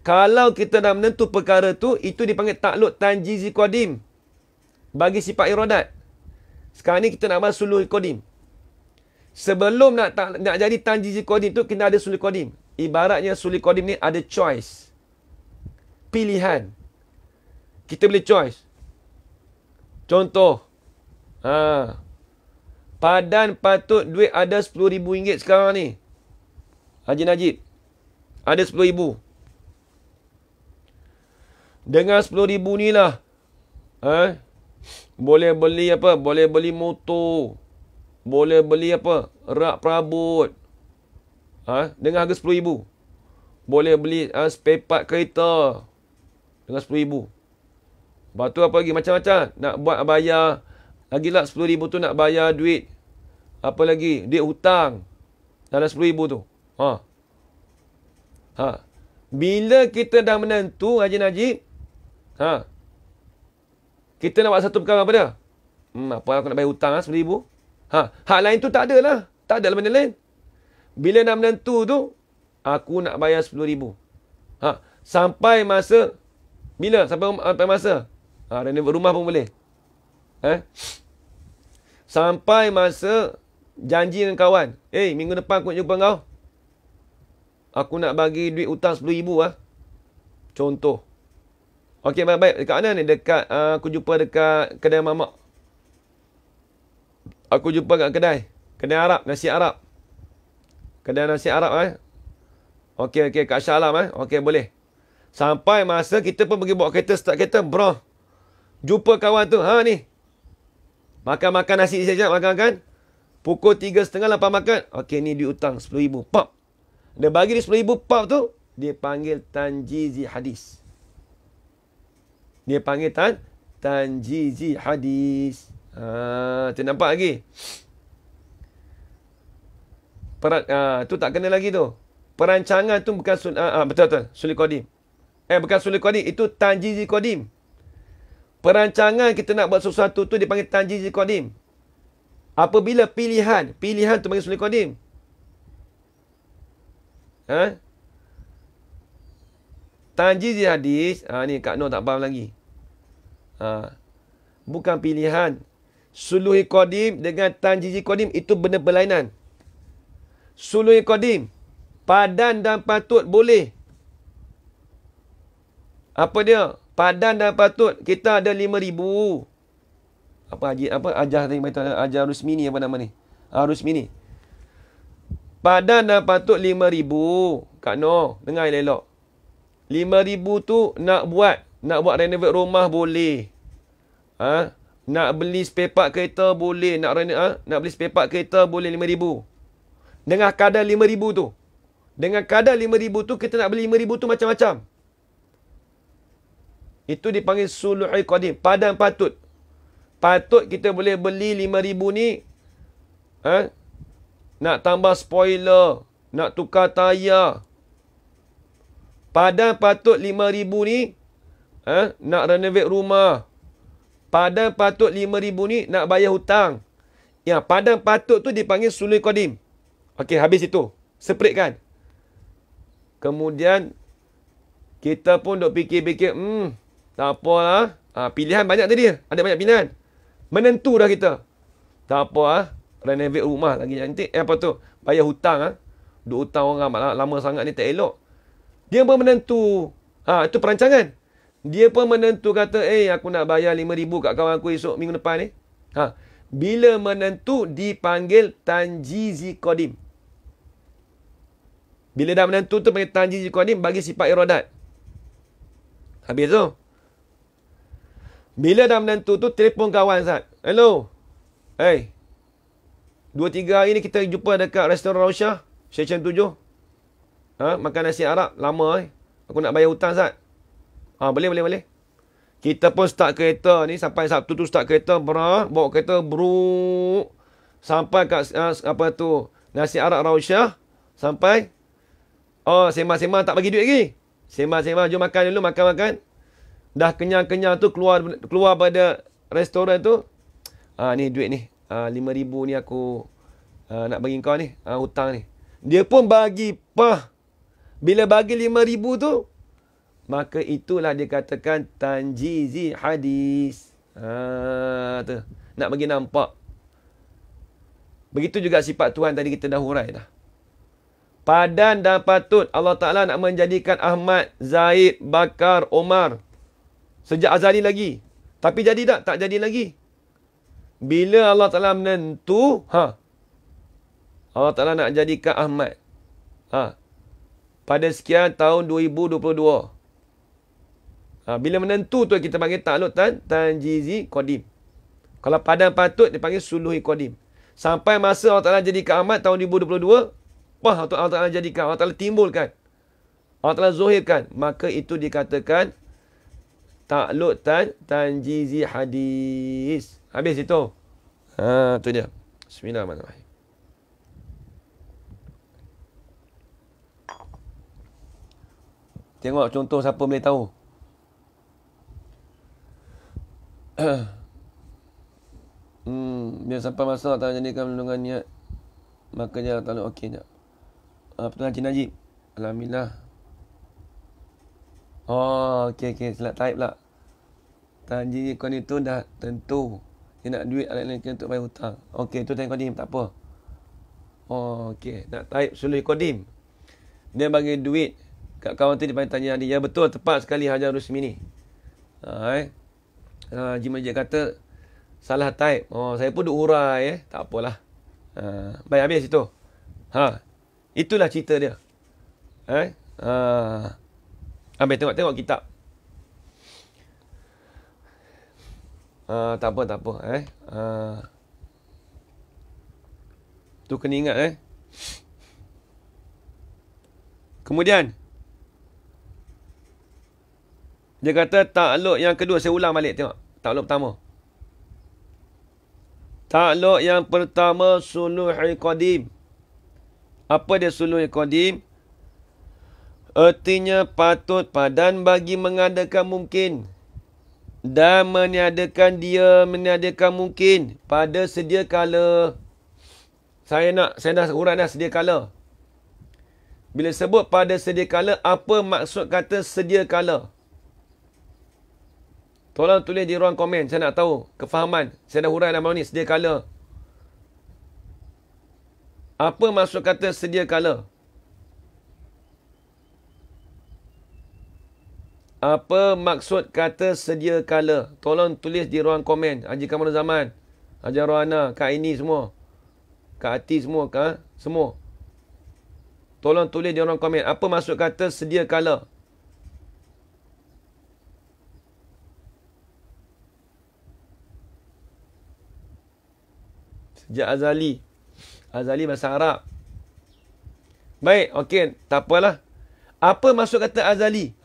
Kalau kita dah menentu perkara tu, itu dipanggil takluk tanjiz qadim. Bagi sifat iradat. Sekarang ni kita nak buat suluh qadim. Sebelum nak jadi tanjiz qadim tu, kena ada suluh qadim. Ibaratnya suluh qadim ni ada choice. Pilihan. Kita boleh choice. Contoh. Padan patut duit ada RM10,000 sekarang ni. Haji Najib. Ada RM10,000. Dengan RM10,000 ni lah. Boleh beli apa? Boleh beli motor. Boleh beli apa? Rak perabot. Dengan harga RM10,000. Boleh beli spare part kereta. Dengan RM10,000. Lepas tu apa lagi? Macam-macam. Nak buat bayar. Lagilah RM10,000 tu nak bayar duit. Apa lagi? Duit hutang. Dalam RM10,000 tu. Bila kita dah menentu, Haji Najib. Kita nak buat satu perkara apa dia? Apa aku nak bayar hutang RM10,000? Hak lain tu tak ada lah. Tak ada lah benda lain. Bila dah menentu tu, aku nak bayar RM10,000. Sampai masa. Bila? Sampai masa? Renovate rumah pun boleh. Sampai masa janji dengan kawan. Minggu depan aku nak jumpa kau. Aku nak bagi duit hutang RM10,000 Contoh. Okey, baik. Dekat mana ni? Dekat aku jumpa dekat kedai mamak. Aku jumpa kat kedai. Kedai Arab, nasi Arab. Kedai nasi Arab Okey, kat Shah Alam Okey, boleh. Sampai masa kita pun pergi bawa kereta, start kereta, bro. Jumpa kawan tu, ni. Makan nasi sekejap, makan. Pukul 3.30 lepas makan. Okey, ni duit hutang RM10,000. Pop. Dia bagi dia RM10,000 pop tu, dia panggil tanjizi hadis. Dia panggil tanjizi hadis. Tu nampak lagi? Tu tak kena lagi tu. Perancangan tu bukan betul. Sulh qadim. Bukan sulh qadim, itu tanjizi qadim. Perancangan kita nak buat sesuatu tu dipanggil tanjizi qadim. Apabila pilihan tu panggil sulh qadim. Tanjizi hadis, ni Kak Noh tak faham lagi. Bukan pilihan. Sulh qadim dengan tanjizi qadim itu benda berlainan. Sulh qadim, padan dan patut boleh. Apa dia? Padan dan patut kita ada RM5,000. Ajar tadi beritahu, Ajar Rusmini apa nama ni? Rusmini. Padan dan patut RM5,000. Kak Noh, dengar elok. RM5,000 tu nak buat renovate rumah boleh. Nak beli spare part kereta boleh, nak beli spare part kereta boleh RM5,000. Dengan kadar RM5,000 tu. Dengan kadar RM5,000 tu kita nak beli RM5,000 tu macam-macam. Itu dipanggil sulh qadim. Padan patut. Patut kita boleh beli RM5,000 ni. Nak tambah spoiler. Nak tukar tayar. Padan patut RM5,000 ni. Nak renovate rumah. Padan patut RM5,000 ni nak bayar hutang. Padan patut tu dipanggil sulh qadim. Okey, habis itu. Separate kan? Kemudian Kita pun duk fikir-fikir, tak apalah. Pilihan banyak tadi. Ada banyak pilihan. Menentu dah kita. Tak apa, renovate rumah lagi cantik. Apa tu? Bayar hutang. Duk hutang orang lama sangat ni tak elok. Dia pun menentu. Itu perancangan. Dia pun menentu kata, aku nak bayar 5,000 kat kawan aku esok minggu depan ni. Bila menentu, dipanggil tanjizi qadim. Bila dah menentu tu panggil tanjizi qadim, bagi sifat iradat. Habis tu. Bila dah menentu tu, telefon kawan Zat. Hello. 2-3 hari ni kita jumpa dekat restoran Rausyah, Seksyen 7. Makan nasi Arab. Lama aku nak bayar hutang Zat. Boleh. Kita pun start kereta ni. Sampai Sabtu tu start kereta. Bawa kereta bruk. Sampai kat nasi Arab Rausyah. Sampai. Sembang-sembang tak bagi duit lagi. Sembang-sembang. Jom makan dulu. Makan-makan. Dah kenyang-kenyang tu. Keluar pada restoran tu. Ni duit ni. 5,000 ni aku nak bagi kau ni. Hutang ni. Dia pun bagi. Bila bagi 5,000 tu. Maka itulah dikatakan tanjizi hadis. Tu. Nak bagi nampak. Begitu juga sifat Tuhan tadi kita dah hurai dah. Padan dan patut Allah Ta'ala nak menjadikan Ahmad, Zaid, Bakar, Omar. Sejak azali lagi. Tapi jadi tak? Tak jadi lagi. Bila Allah Ta'ala menentu, Allah Ta'ala nak jadikan Ahmad. Pada sekian tahun 2022. Bila menentu tu kita panggil takluk tanjizi qadim. Kalau padan patut dipanggil suluhi qadim. Sampai masa Allah Ta'ala jadikan Ahmad tahun 2022, Allah Ta'ala jadikan, Allah Ta'ala timbulkan, Allah Ta'ala zuhirkan, maka itu dikatakan takluk tanjizi hadis. Habis itu. Tu dia. Bismillahirrahmanirrahim. Tengok contoh siapa boleh tahu. Dia sampai masa tak jadikan perlindungan niat, maka dia tak okey tak. Betul Haji Najib. Alhamdulillah. Okey. Silap type pula. Tanji kau ni tu dah tentu. Dia nak duit alat-alat untuk bayar hutang. Okey, tu tengok kodim. Tak apa. Okey. Nak type suluh kodim. Dia bagi duit kat kawan tu, dia panggil tanya dia. Ya betul, tepat sekali Hajar Rusmi ni. Haji Majid kata salah type. Saya pun duk urai. Tak apalah. Baik, habis itu. Itulah cerita dia. Habis tengok kitab. Tak apa. Tu kena ingat Kemudian dia kata takluk yang kedua. Saya ulang balik tengok. Takluk pertama. Takluk yang pertama suluhi qadim. Apa dia suluhi qadim? Artinya patut padan bagi mengadakan mungkin dan meniadakan mungkin pada sedia kala. Saya dah urang dah sedia kala. Bila sebut pada sedia kala, apa maksud kata sedia kala? Tolong tulis di ruang komen. Saya nak tahu kefahaman. Saya dah hurai dah malam ni. Sedia kala. Apa maksud kata sedia kala? Apa maksud kata sedia kala? Tolong tulis di ruang komen. Haji Kamarul Zaman, Haji Rohana, Kak Ini semua. Kak Ati semua. Semua. Tolong tulis di ruang komen. Apa maksud kata sedia kala? Sejak azali. Azali bahasa Arab. Baik, okey. Tak apalah. Apa maksud kata azali?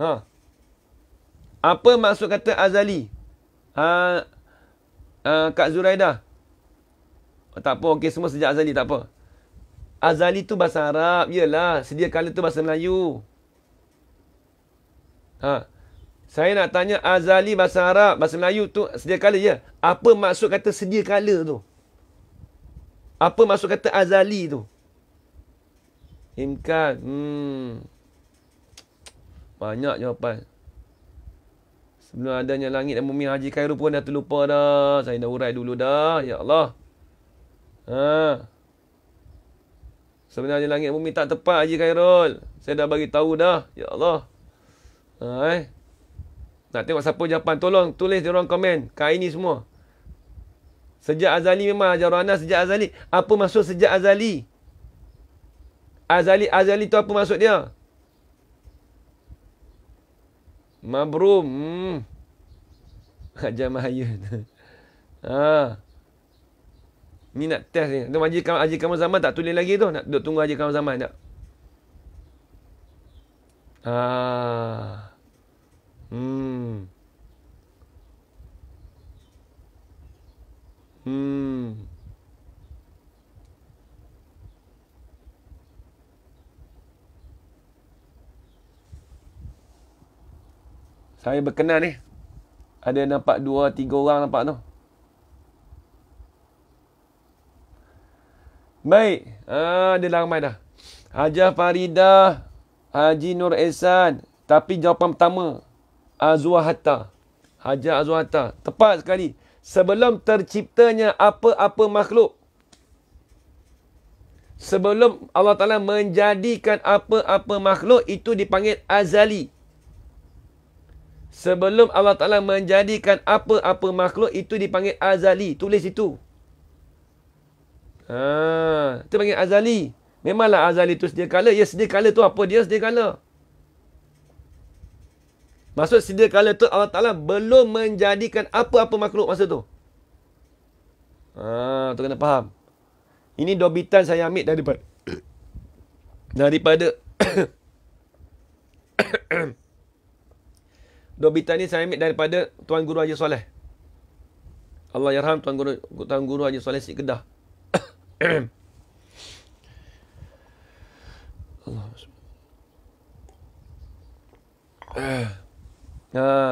Apa maksud kata azali? Kak Zuraidah. Tak apa, okey. Semua sejak azali, tak apa. Azali tu bahasa Arab. Yelah, sedia kala tu bahasa Melayu. Saya nak tanya azali bahasa Arab, bahasa Melayu tu sedia kala je. Apa maksud kata sedia kala tu? Apa maksud kata azali tu? Imkan. Banyak jawapan. Sebelum adanya langit dan bumi, Haji Khairul pun dah terlupa dah. Saya dah urai dulu dah. Ya Allah. Sebenarnya langit dan bumi tak tepat, Haji Khairul. Saya dah bagi tahu dah. Ya Allah. Nak tengok siapa jawapan, tolong tulis di ruang komen. Kat ini semua. Sejak azali memang ajaran anda sejak azali. Apa maksud sejak azali? Azali tu apa maksud dia? Mabrum. Ajar Mahaya. Ni nak test ni. Tu Haji Kamal Zaman tak tulis lagi tu. Nak duduk tunggu Haji Kamal Zaman tak? Saya berkenan ni. Ada nampak 2-3 orang nampak tu. Baik. Dia dah ramai dah. Hajah Faridah, Haji Nur Ehsan. Tapi jawapan pertama, Azwah Hatta. Hajah Azwah Hatta. Tepat sekali. Sebelum terciptanya apa-apa makhluk. Sebelum Allah Ta'ala menjadikan apa-apa makhluk, itu dipanggil azali. Sebelum Allah Ta'ala menjadikan apa-apa makhluk, itu dipanggil azali. Tulis itu. Itu panggil azali. Memanglah azali itu sedia kala. Ya, sedia kala tu apa dia sedia kala? Maksud sedia kala tu Allah Ta'ala belum menjadikan apa-apa makhluk masa tu. Tu kena faham. Ini dobitan saya ambil daripada dobitan ni saya ambil daripada Tuan Guru Haji Soleh. Allah yarham Tuan Guru Haji Soleh Sik Kedah.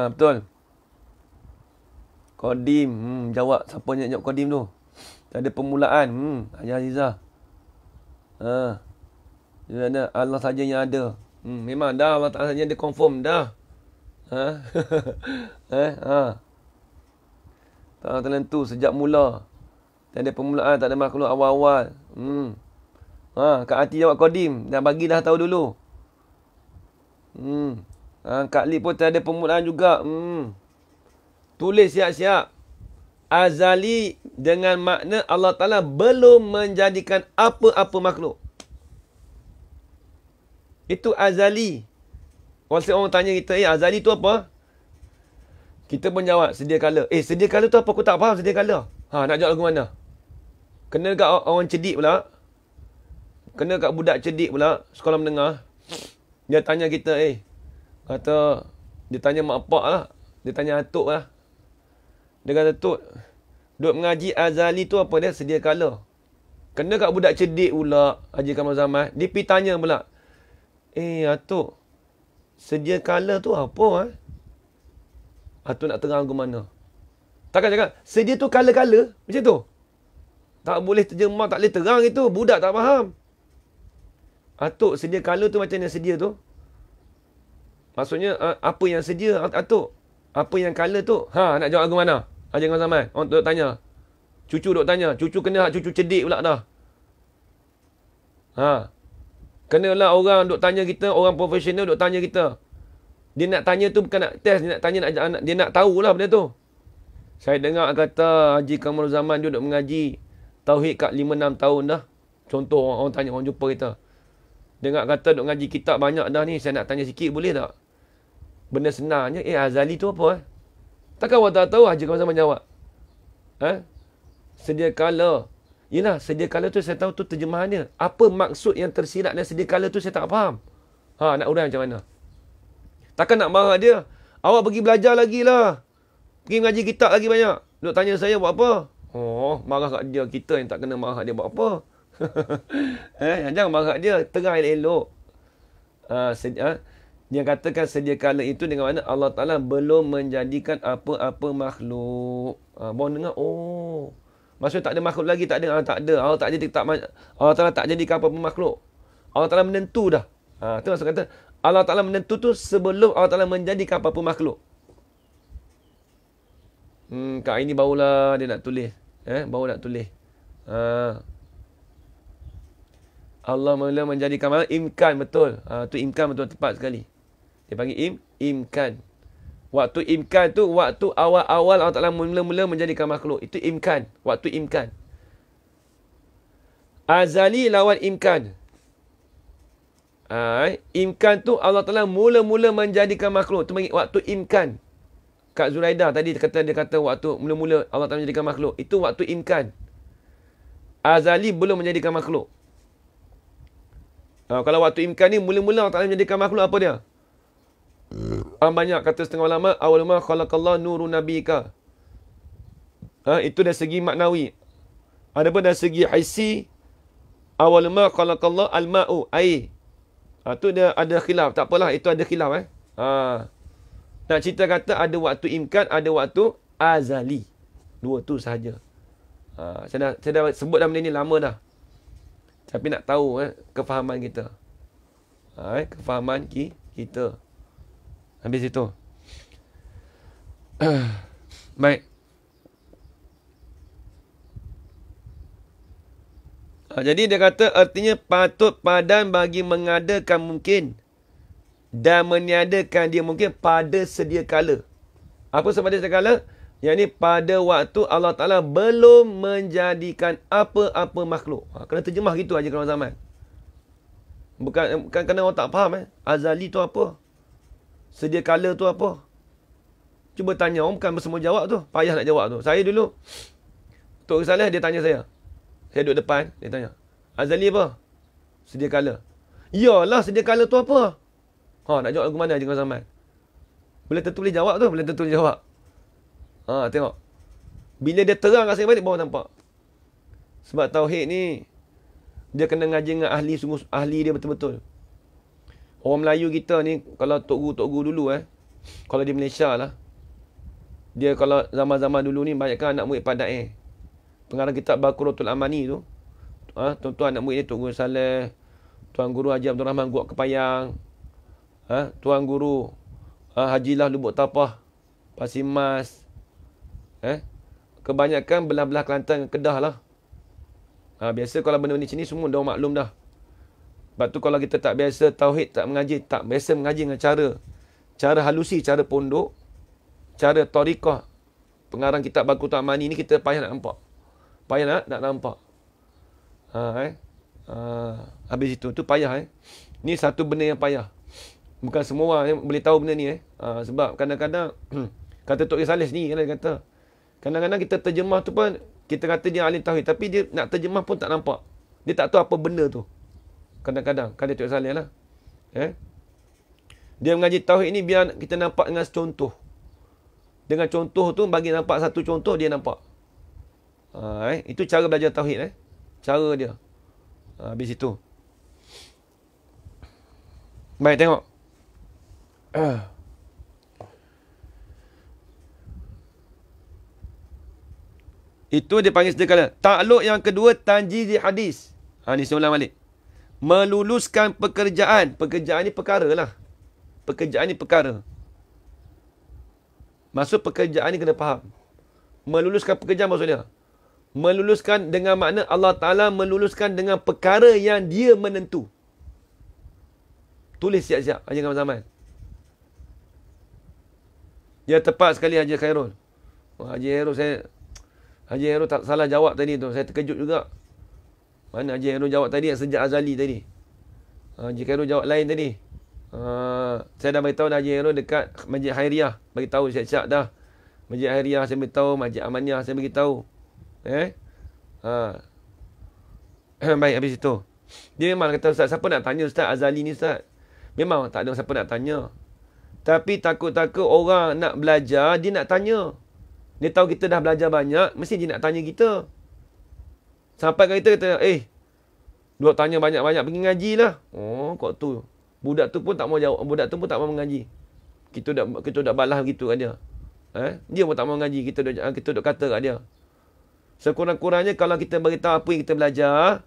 Betul. Qadim. Jawab. Siapa nak jawab Qadim tu? Tak ada permulaan. Haji Azizah. Dia ada. Allah saja yang ada. Memang dah. Allah Ta'ala saja dia confirm dah. Tak tentu sejak mula. Tak ada permulaan. Tak ada makhluk awal-awal. Kak Hati jawab Qadim. Dah bagi dah tahu dulu. Kak Li pun tak ada permulaan juga. Tulis siap-siap. Azali dengan makna Allah Ta'ala belum menjadikan apa-apa makhluk. Itu azali. Kalau orang tanya kita, azali tu apa? Kita pun jawab, sedia kala. Sedia kala tu apa? Aku tak faham sedia kala. Nak jawab lagu mana? Kena kat orang cerdik pula. Kena kat budak cerdik pula. Sekolah menengah. Dia tanya kita, kata, dia tanya mak pak lah. Dia tanya atuk lah. Dia kata, Tok, duk mengaji azali tu apa dia? Sedia kala. Kena kat budak cerdik pula, Haji Kamal Zaman. Dia pergi tanya pula. Atuk, sedia kala tu apa? Atuk nak terang ke mana? Takkan cakap, sedia tu kala-kala. Macam tu. Tak boleh terjemah, tak boleh terang itu. Budak tak faham. Atuk, sedia kala tu macam mana sedia tu? Maksudnya, apa yang sedia, Atuk? Apa yang kala tu? Nak jawab ke mana? Haji Kamal Zaman. Orang duk tanya. Cucu duk tanya. Cucu kena cucu cerdik pula dah. Kenalah orang duk tanya kita, orang profesional duk tanya kita. Dia nak tanya tu bukan nak test, dia nak tanya, dia nak tahulah benda tu. Saya dengar kata Haji Kamal Zaman dia duk mengaji tauhid kat 5-6 tahun dah. Contoh orang tanya, orang jumpa kita. Dengar kata duk ngaji kitab banyak dah ni, saya nak tanya sikit boleh tak? Benda senangnya, azali tu apa? Takkan awak tak tahu? Haji Kamal Zaman jawab. Sedia kala. Yelah, sedia kala tu saya tahu tu terjemahan dia. Apa maksud yang tersirat dan sedia kala tu saya tak faham. Nak urai macam mana? Takkan nak marah dia. Awak pergi belajar lagi lah. Pergi mengaji kitab lagi banyak. Duk tanya saya buat apa? Marah kat dia. Kita yang tak kena marah dia buat apa? Jangan marah dia. Terang elok-elok. Dia katakan sedia kala itu dengan mana Allah Ta'ala belum menjadikan apa-apa makhluk. Baru dengar, maksudnya tak ada makhluk lagi, tak ada. Tak ada. Allah Ta'ala tak jadikan apa-apa makhluk. Allah Ta'ala menentu dah. Itu maksud kata, Allah Ta'ala menentu tu sebelum Allah Ta'ala menjadikan apa-apa makhluk. Kat ini barulah dia nak tulis. Baru nak tulis. Allah mula menjadikan makhluk. Imkan, betul. Tu imkan betul, tepat sekali. Dia panggil imkan. Waktu imkan tu, waktu awal-awal Allah Ta'ala mula-mula menjadikan makhluk. Itu imkan. Waktu imkan. Azali lawan imkan. Imkan tu Allah Ta'ala mula-mula menjadikan makhluk. Tu waktu imkan. Kak Zuraidah tadi dia kata waktu mula-mula Allah Ta'ala menjadikan makhluk. Itu waktu imkan. Azali belum menjadikan makhluk. Kalau waktu imkan ni mula-mula Allah Ta'ala menjadikan makhluk, apa dia? Banyak kata setengah ulama, awalama khalaqallahu nuru nabika. Itu dari segi maknawi. Adapun dari segi hissi, awalama khalaqallahu al-ma'u, air. Tu dia ada khilaf. Tak apalah, itu ada khilaf. Nak cerita kata ada waktu imkan, ada waktu azali. Dua tu sahaja. Saya dah sebut dah benda ni lama dah. Tapi nak tahu kefahaman kita. Kefahaman kita. Habis itu. Baik. Jadi dia kata artinya patut padan bagi mengadakan mungkin dan meniadakan dia mungkin pada sedia kala. Apa sebab sedia kala? Yang ni pada waktu Allah Ta'ala belum menjadikan apa-apa makhluk. Kena terjemah gitu aja kalau zaman. Bukan kerana orang tak faham. Azali tu apa? Sedia kala tu apa? Cuba tanya orang, bukan semua jawab tu. Payah nak jawab tu. Saya dulu, Tok Risalah dia tanya saya. Saya duduk depan, dia tanya. Azali apa? Sedia kala. Yalah, sedia kala tu apa? Nak jawab lagu mana je kau zaman? Boleh tentu boleh jawab tu, boleh tentu boleh jawab. Tengok. Bila dia terang kat saya balik, baru nampak. Sebab tauhid ni, dia kena ngaji dengan ahli, sungguh ahli dia betul-betul. Orang Melayu kita ni, kalau tok guru dulu kalau di Malaysia lah, dia kalau zaman-zaman dulu ni, banyakkan anak murid padat pengarang kitab Baqaratul Amani tu, tuan-tuan anak murid ni, Tok Guru Saleh, Tuan Guru Haji Abdul Rahman Guak Kepayang, Tuan Guru Hajilah Lubuk Tapah, Pasir Mas, kebanyakan belah-belah Kelantan, Kedah lah. Biasa kalau benda-benda sini semua dah maklum dah. Sebab tu kalau kita tak biasa tauhid, tak biasa mengaji dengan cara halusi, cara pondok, cara tariqah, pengarang kitab Baqaratul Amani ni, kita payah nak nampak. Payah nak nampak. Habis itu, tu payah. Ni satu benda yang payah. Bukan semua orang boleh tahu benda ni. Sebab kadang-kadang, kata Tok Risalah ni, kata, kadang-kadang kita terjemah tu pun, kita kata dia alim tauhid, tapi dia nak terjemah pun tak nampak. Dia tak tahu apa benda tu. Kadang-kadang, kata Tok Risalah lah. Dia mengaji tauhid ni biar kita nampak dengan contoh. Dengan contoh tu, bagi nampak satu contoh, dia nampak. Itu cara belajar tauhid. Cara dia. Habis itu. Baik, tengok. Itu dia panggil sedia kala. Takluk yang kedua, tanjizi hadis. Ni saya ulang balik. Meluluskan pekerjaan. Pekerjaan ni perkara lah. Pekerjaan ni perkara. Maksud pekerjaan ni kena faham. Meluluskan pekerjaan maksudnya. Meluluskan dengan makna Allah Ta'ala meluluskan dengan perkara yang dia menentu. Tulis siap-siap Haji Kamal Zaman. Ya, tepat sekali Haji Khairul. Haji Khairul tak salah jawab tadi tu. Saya terkejut juga. Mana Haji Khairul jawab tadi yang sejak azali tadi. Haji Khairul jawab lain tadi. Saya dah beritahu Haji Khairul dekat Masjid Hairiah. Beritahu siap-siap dah. Masjid Hairiah saya beritahu. Masjid Amaniyah saya beritahu. Baik, habis itu. Dia memang kata, Ustaz, siapa nak tanya Ustaz Azali ni Ustaz? Memang tak ada siapa nak tanya. Tapi takut-takut orang nak belajar, dia nak tanya. Dia tahu kita dah belajar banyak, mesti dia nak tanya kita. Sampai kita kata, duk tanya banyak-banyak, pergi ngaji lah. Kok tu. Budak tu pun tak mau jawab, budak tu pun tak mau mengaji. Kita dah balas gitu kat dia. Dia pun tak mau mengaji, kita duk kata kat dia. Sekurang-kurangnya kalau kita beritahu apa yang kita belajar,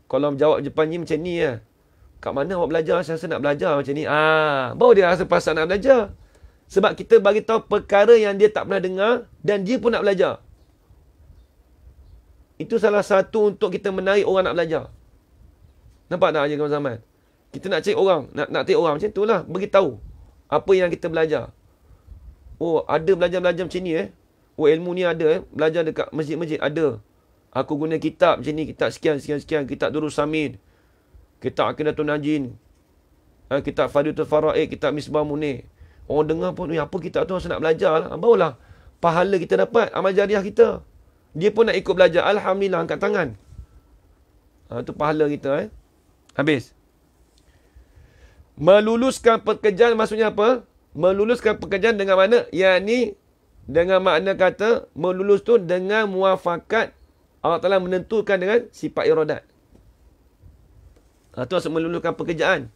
kalau jawab Jepun ni macam ni kat mana awak belajar? Saya rasa nak belajar macam ni. Baru dia rasa pasal nak belajar. Sebab kita bagi tahu perkara yang dia tak pernah dengar dan dia pun nak belajar. Itu salah satu untuk kita menarik orang nak belajar. Nampak tak kawan zaman? Kita nak cari orang, nak cari orang macam itulah, beritahu apa yang kita belajar. Oh, ada belajar-belajar macam ni Oh, ilmu ni ada belajar dekat masjid-masjid ada. Aku guna kitab macam ni, kitab sekian, kitab Durus Samin, kitab Aqidatul Najin, kitab Fadhilatul Faraid, kitab Misbah Munir. Orang dengar pun, apa kitab tu, saya nak belajar lah. Barulah pahala kita dapat, amal jariah kita. Dia pun nak ikut belajar. Alhamdulillah, angkat tangan. Itu pahala kita. Habis. Meluluskan pekerjaan maksudnya apa? Meluluskan pekerjaan dengan mana? Yang ni dengan makna kata melulus tu dengan muafakat Allah Ta'ala menentukan dengan sifat iradat. Itu maksud meluluskan pekerjaan.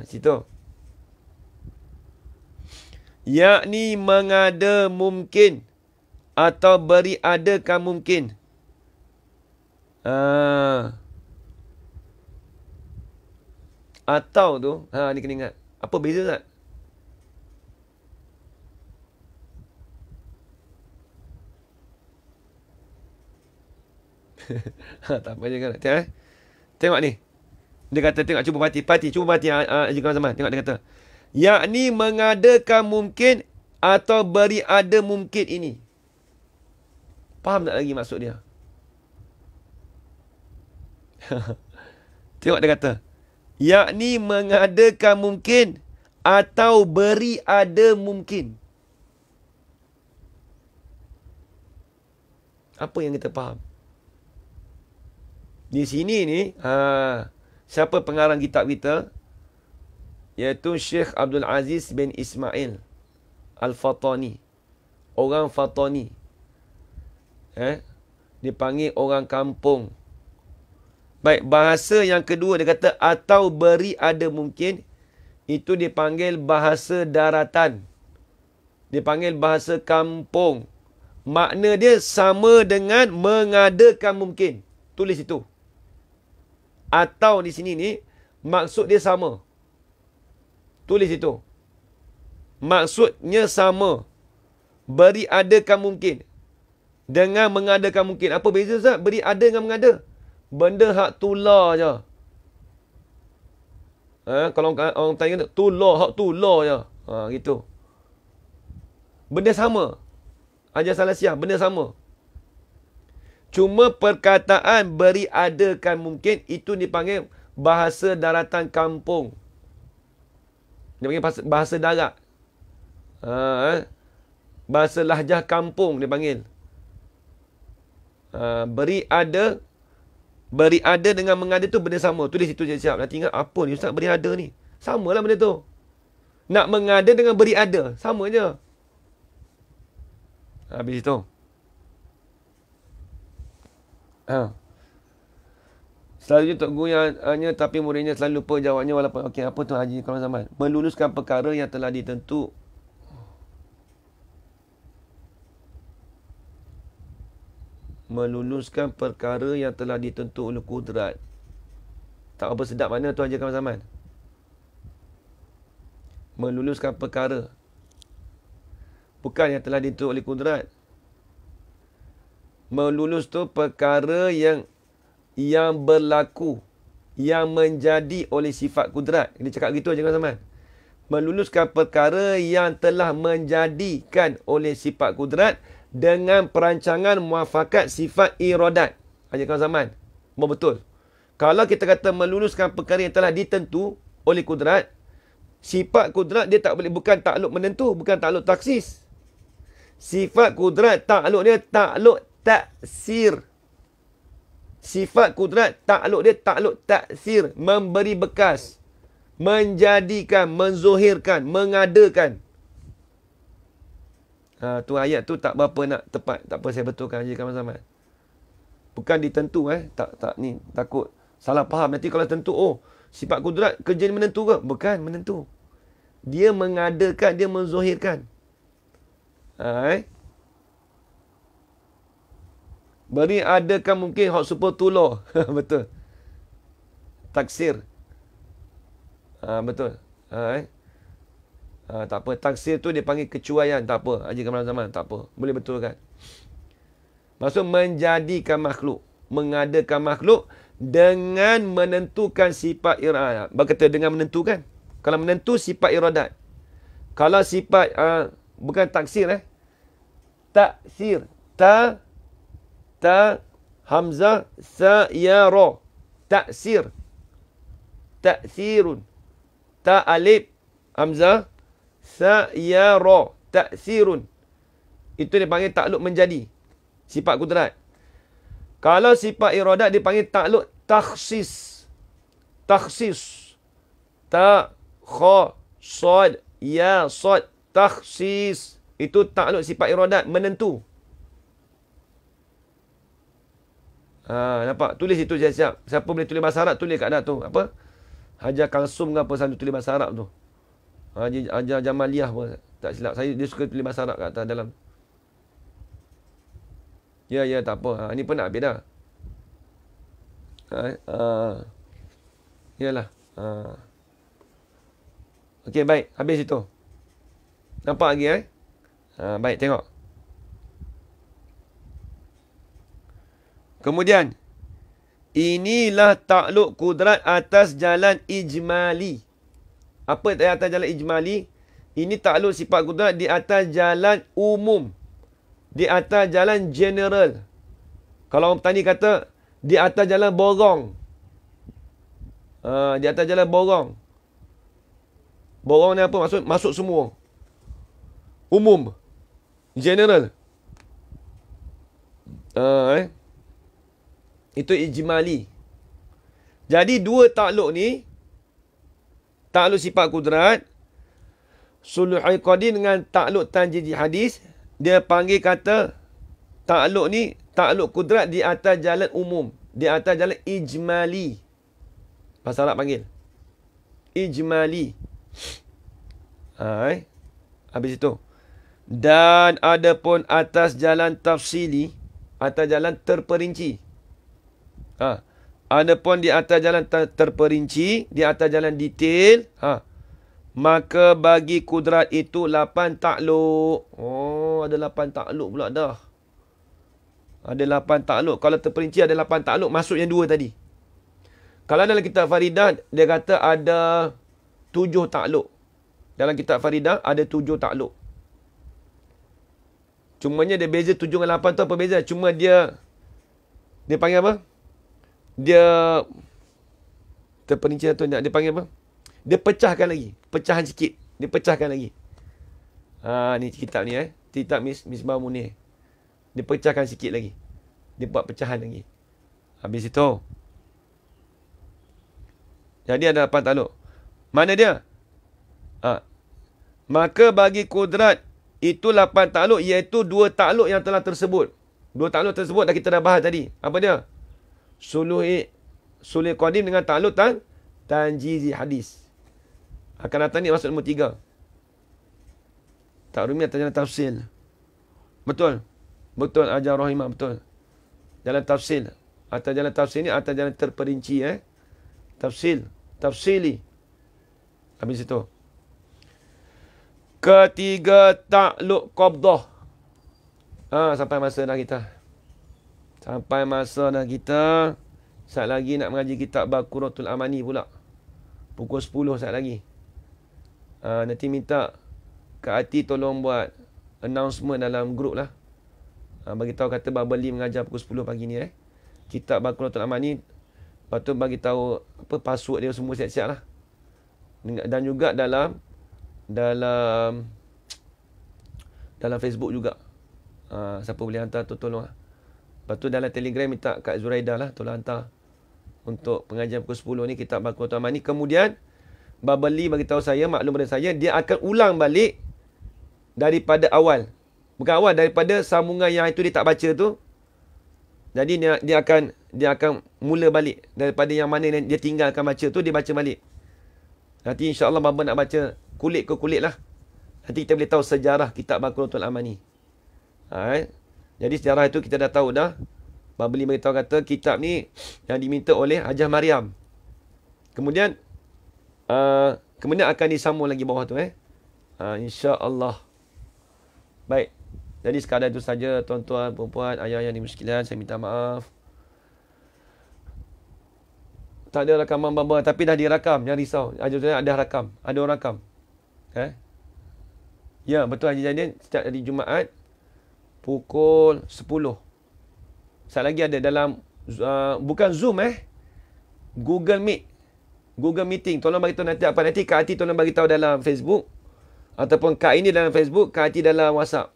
Situ. Yakni mengada mungkin atau beri adakan mungkin. Atau tu, ni kena ingat. Apa beza tak? Tak apa je kan. Tengok Tengok ni. Dia kata tengok cuba parti. Cuba parti Haji Kamal Zaman. Tengok dia kata. Yakni mengadakan mungkin atau beri ada mungkin ini. Faham tak lagi maksud dia? Tengok dia kata. Yakni mengadakan mungkin atau beri ada mungkin. Apa yang kita faham? Di sini ni, siapa pengarang kitab kita? Iaitu Syekh Abdul Aziz bin Ismail Al-Fatani. Orang Fatani. Dipanggil orang kampung. Baik, bahasa yang kedua dia kata atau beri ada mungkin. Itu dipanggil bahasa daratan. Dipanggil bahasa kampung. Makna dia sama dengan mengadakan mungkin. Tulis itu. Atau di sini ni, maksud dia sama. Tulis itu. Maksudnya sama. Beri adakan mungkin. Dengan mengadakan mungkin. Apa beza Ustaz? Beri ada dengan mengada. Benda hak tular je. Kalau orang tanya, tular, hak tular je. Gitu. Benda sama. Ajar salah siap, benda sama. Cuma perkataan beri adakan mungkin itu dipanggil bahasa daratan kampung. Dia panggil bahasa darat. Bahasa lahjah kampung dia panggil. Beri ada dengan mengada tu benda sama. Tulis itu je siap. Nanti ingat apa ni Ustaz beri ada ni? Samalah benda tu. Nak mengada dengan beri ada. Sama je. Habis itu. Selalunya Tok Guru yang hanya tapi muridnya selalu lupa jawabnya walaupun okey apa tu Haji Kamal Zaman? Meluluskan perkara yang telah ditentu. Meluluskan perkara yang telah ditentu oleh kudrat. Tak apa sedap mana tu Haji Kamal Zaman? Meluluskan perkara. Bukan yang telah ditentu oleh kudrat. Melulus tu perkara yang berlaku, yang menjadi oleh sifat kudrat. Dia cakap gitu Haji Kamal Zaman. Meluluskan perkara yang telah menjadikan oleh sifat kudrat dengan perancangan muafakat sifat iradat. Haji Kamal Zaman. Betul. Kalau kita kata meluluskan perkara yang telah ditentu oleh kudrat, sifat kudrat dia tak boleh, bukan takluk menentu, bukan takluk taksis. Sifat kudrat takluk dia takluk taksir. Sifat kudrat takluk dia takluk taksir, memberi bekas, menjadikan, menzuhirkan, mengadakan. Tu ayat tu tak berapa nak tepat. Tak apa saya betulkan Haji Kamal Zaman. Bukan ditentu tak ni takut salah faham nanti kalau tentu sifat kudrat kerja ni menentu ke? Bukan menentu. Dia mengadakan, dia menzuhirkan. Beri adakan mungkin hak super tular. Betul. taksir. Betul. Tak apa. Taksir tu dia panggil kecuaian. Tak apa. Haji Kamal Zaman. Tak apa. Boleh betulkan. Maksud menjadikan makhluk. Mengadakan makhluk dengan menentukan sifat iradat. Berkata dengan menentukan. Kalau menentu sifat iradat. Kalau sifat bukan taksir taksir. Ta hamzah sa ya ra. Taksir. Taksirun. Ta alif hamzah sa ya ra. Taksirun. Itu dipanggil takluk menjadi. Sifat kudrat. Kalau sifat iradat dipanggil takluk takhsis. Takhsis. Ta kha sad ya sad. Takhsis. Itu takluk sifat iradat menentu. Nampak? Tulis itu siap-siap. Siapa boleh tulis bahasa Arab, tulis kat dah tu. Apa? Hajar Kalsum ke apa selalu tulis bahasa Arab tu. Hajar Jamaliah pun. Tak silap. Dia suka tulis bahasa Arab kat atas dalam. Ya, tak apa. Ni pun nak habis dah. Yalah. Okey, baik. Habis itu. Nampak lagi, baik, tengok. Kemudian, inilah takluk kudrat atas jalan ijmali. Apa atas jalan ijmali? Ini takluk sifat kudrat di atas jalan umum. Di atas jalan general. Kalau orang petani kata, di atas jalan borong. Di atas jalan borong. Borong ni apa maksud? Masuk semua. Umum. General. Itu ijmali. Jadi dua takluk ni, takluk sifat kudrat, suluhul qadir dengan takluk tanjidi hadis, dia panggil kata takluk ni, takluk kudrat di atas jalan umum. Di atas jalan ijmali. Bahasa Arab panggil. Ijmali. Habis itu. Dan ada pun atas jalan tafsili, atas jalan terperinci. Ada pun di atas jalan terperinci, di atas jalan detail. Maka bagi kudrat itu 8 takluk. Ada 8 takluk pula dah. Ada 8 takluk. Kalau terperinci ada 8 takluk, masuk yang 2 tadi. Kalau dalam kitab Faridah, dia kata ada 7 takluk. Dalam kitab Faridah ada 7 takluk. Cumanya dia beza 7 dengan 8 tu apa beza? Cuma dia panggil apa? Dia terperinci tu dia panggil apa? Dia pecahkan lagi. Pecahan sikit. Dia pecahkan lagi. Ni kitab ni kitab Misbah Munir. Dia pecahkan sikit lagi. Dia buat pecahan lagi. Habis itu. Jadi ada 8 takluk. Mana dia? Maka bagi kudrat itu 8 takluk, iaitu 2 takluk yang telah tersebut. 2 takluk tersebut dah kita dah bahas tadi. Apa dia? Sulh qadim dengan takluk tanjizi hadis. Akan datang ni masuk nombor 3. Takrumi atas jalan tafsil. Betul. Betul ajar rahimah, betul. Jalan tafsil. Atas jalan tafsil ni atas jalan terperinci. Tafsili. Habis itu. Ketiga, takluk qabdah. Sampai masa dah kita. Sampai masa dah kita. Saat lagi nak mengaji kitab Baquratul Amani pula. Pukul 10 saat lagi. Nanti minta Kak Ati tolong buat announcement dalam grup lah. Bagi tahu kata Baba Lee mengajar pukul 10 pagi ni. Kitab Baquratul Amani. Lepas tu bagi tahu apa password dia semua siap-siap lah. Dan juga dalam Facebook juga. Siapa boleh hantar tu tolong lah. Lepas tu dalam Telegram minta Kak Zuraida lah tolong hantar untuk pengajian pukul 10 ni kitab Baquratul Amani. Kemudian Baba Lee bagi tahu saya, maklum pada saya, dia akan ulang balik daripada awal. Bukan awal, daripada sambungan yang itu dia tak baca tu. Jadi dia akan mula balik daripada yang mana dia tinggalkan baca tu, dia baca balik. Nanti insya-Allah Baba nak baca kulit ke kulit lah. Nanti kita boleh tahu sejarah kitab Baquratul Amani. Jadi sejarah itu kita dah tahu dah. Baba Lee beritahu kata kitab ni yang diminta oleh Hajah Maryam. Kemudian kemudian akan disambung lagi bawah tu insya-Allah. Baik. Jadi sekadar itu saja tuan-tuan, puan-puan, ayah yang dimuskilan, saya minta maaf. Tak ada rakaman bamba tapi dah direkam, jangan risau. Ada rakam, ada orang rakam. Ya, betul Haji Zaidin, setiap hari Jumaat pukul 10. Satu lagi ada dalam bukan Zoom Google Meet. Google Meeting. Tolong bagi tahu nanti apa nanti Kak Ati tolong bagi tahu dalam Facebook ataupun Kak ini dalam Facebook, Kak Ati dalam WhatsApp.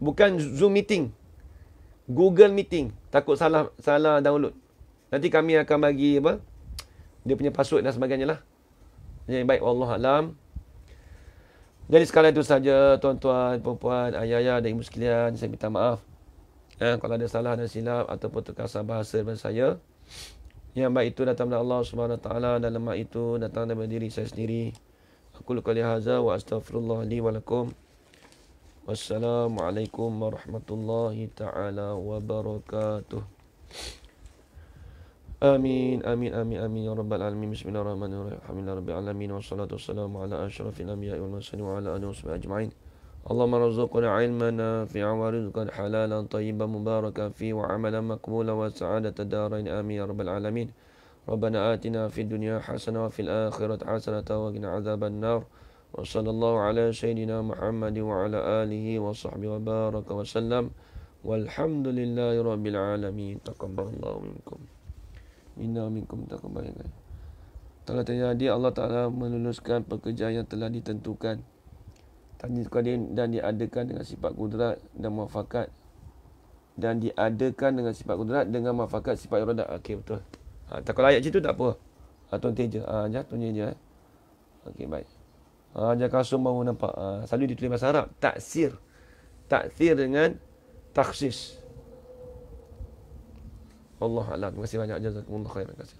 Bukan Zoom meeting. Google Meeting. Takut salah download. Nanti kami akan bagi dia punya password dan sebagainya lah. Jadi baik, wallahu alam. Jadi sekalian itu saja tuan-tuan, puan-puan, ayah-ayah dan ibu sekalian, saya minta maaf. Kalau ada salah dan silap ataupun terkasar bahasa daripada saya. Yang baik itu datang dari Allah Subhanahu Wa Taala dan lemah itu datang daripada diri saya sendiri. Aku qali hadza wa astaghfirullah li wa lakum. Wassalamualaikum warahmatullahi taala wabarakatuh. Amin amin amin amin ya rabbal alamin. Bismillahirrahmanirrahim. Alhamdulillahi rabbil alamin wassalatu wassalamu ala asyrafil anbiya'i wal mursalin wa ala alihi washabihi ajma'in. Allahumma rzuqna ilman nafi'an wa rizqan halalan tayyiban mubarakan fi wa amalan maqbulan wa sa'adata darain amin ya rabbal alamin. Rabbana atina fid dunya hasanah wa fil akhirati hasanah wa qina adzaban nar. Wa sallallahu ala sayyidina Muhammad wa ala alihi wa sahbihi wa baraka wa sallam. Walhamdulillahi rabbil alamin. Taqabbalallahu minkum. Inna minkum taqabbalan. Telah terjadi Allah Ta'ala meluluskan pekerjaan yang telah ditentukan dan diadakan dengan sifat kudrat dan muafakat. Dan diadakan dengan sifat kudrat dengan muafakat sifat iradah. Okey, betul. Tak kalau ayat situ tak apa. Tuan je. Jatuhnya je. Okey, baik. Jangan kasum baru nampak. Selalu ditulis bahasa Arab. Taksir. Taksir dengan taksis. Allah Alam. Terima kasih banyak. Jazakumullah khairan. Terima kasih.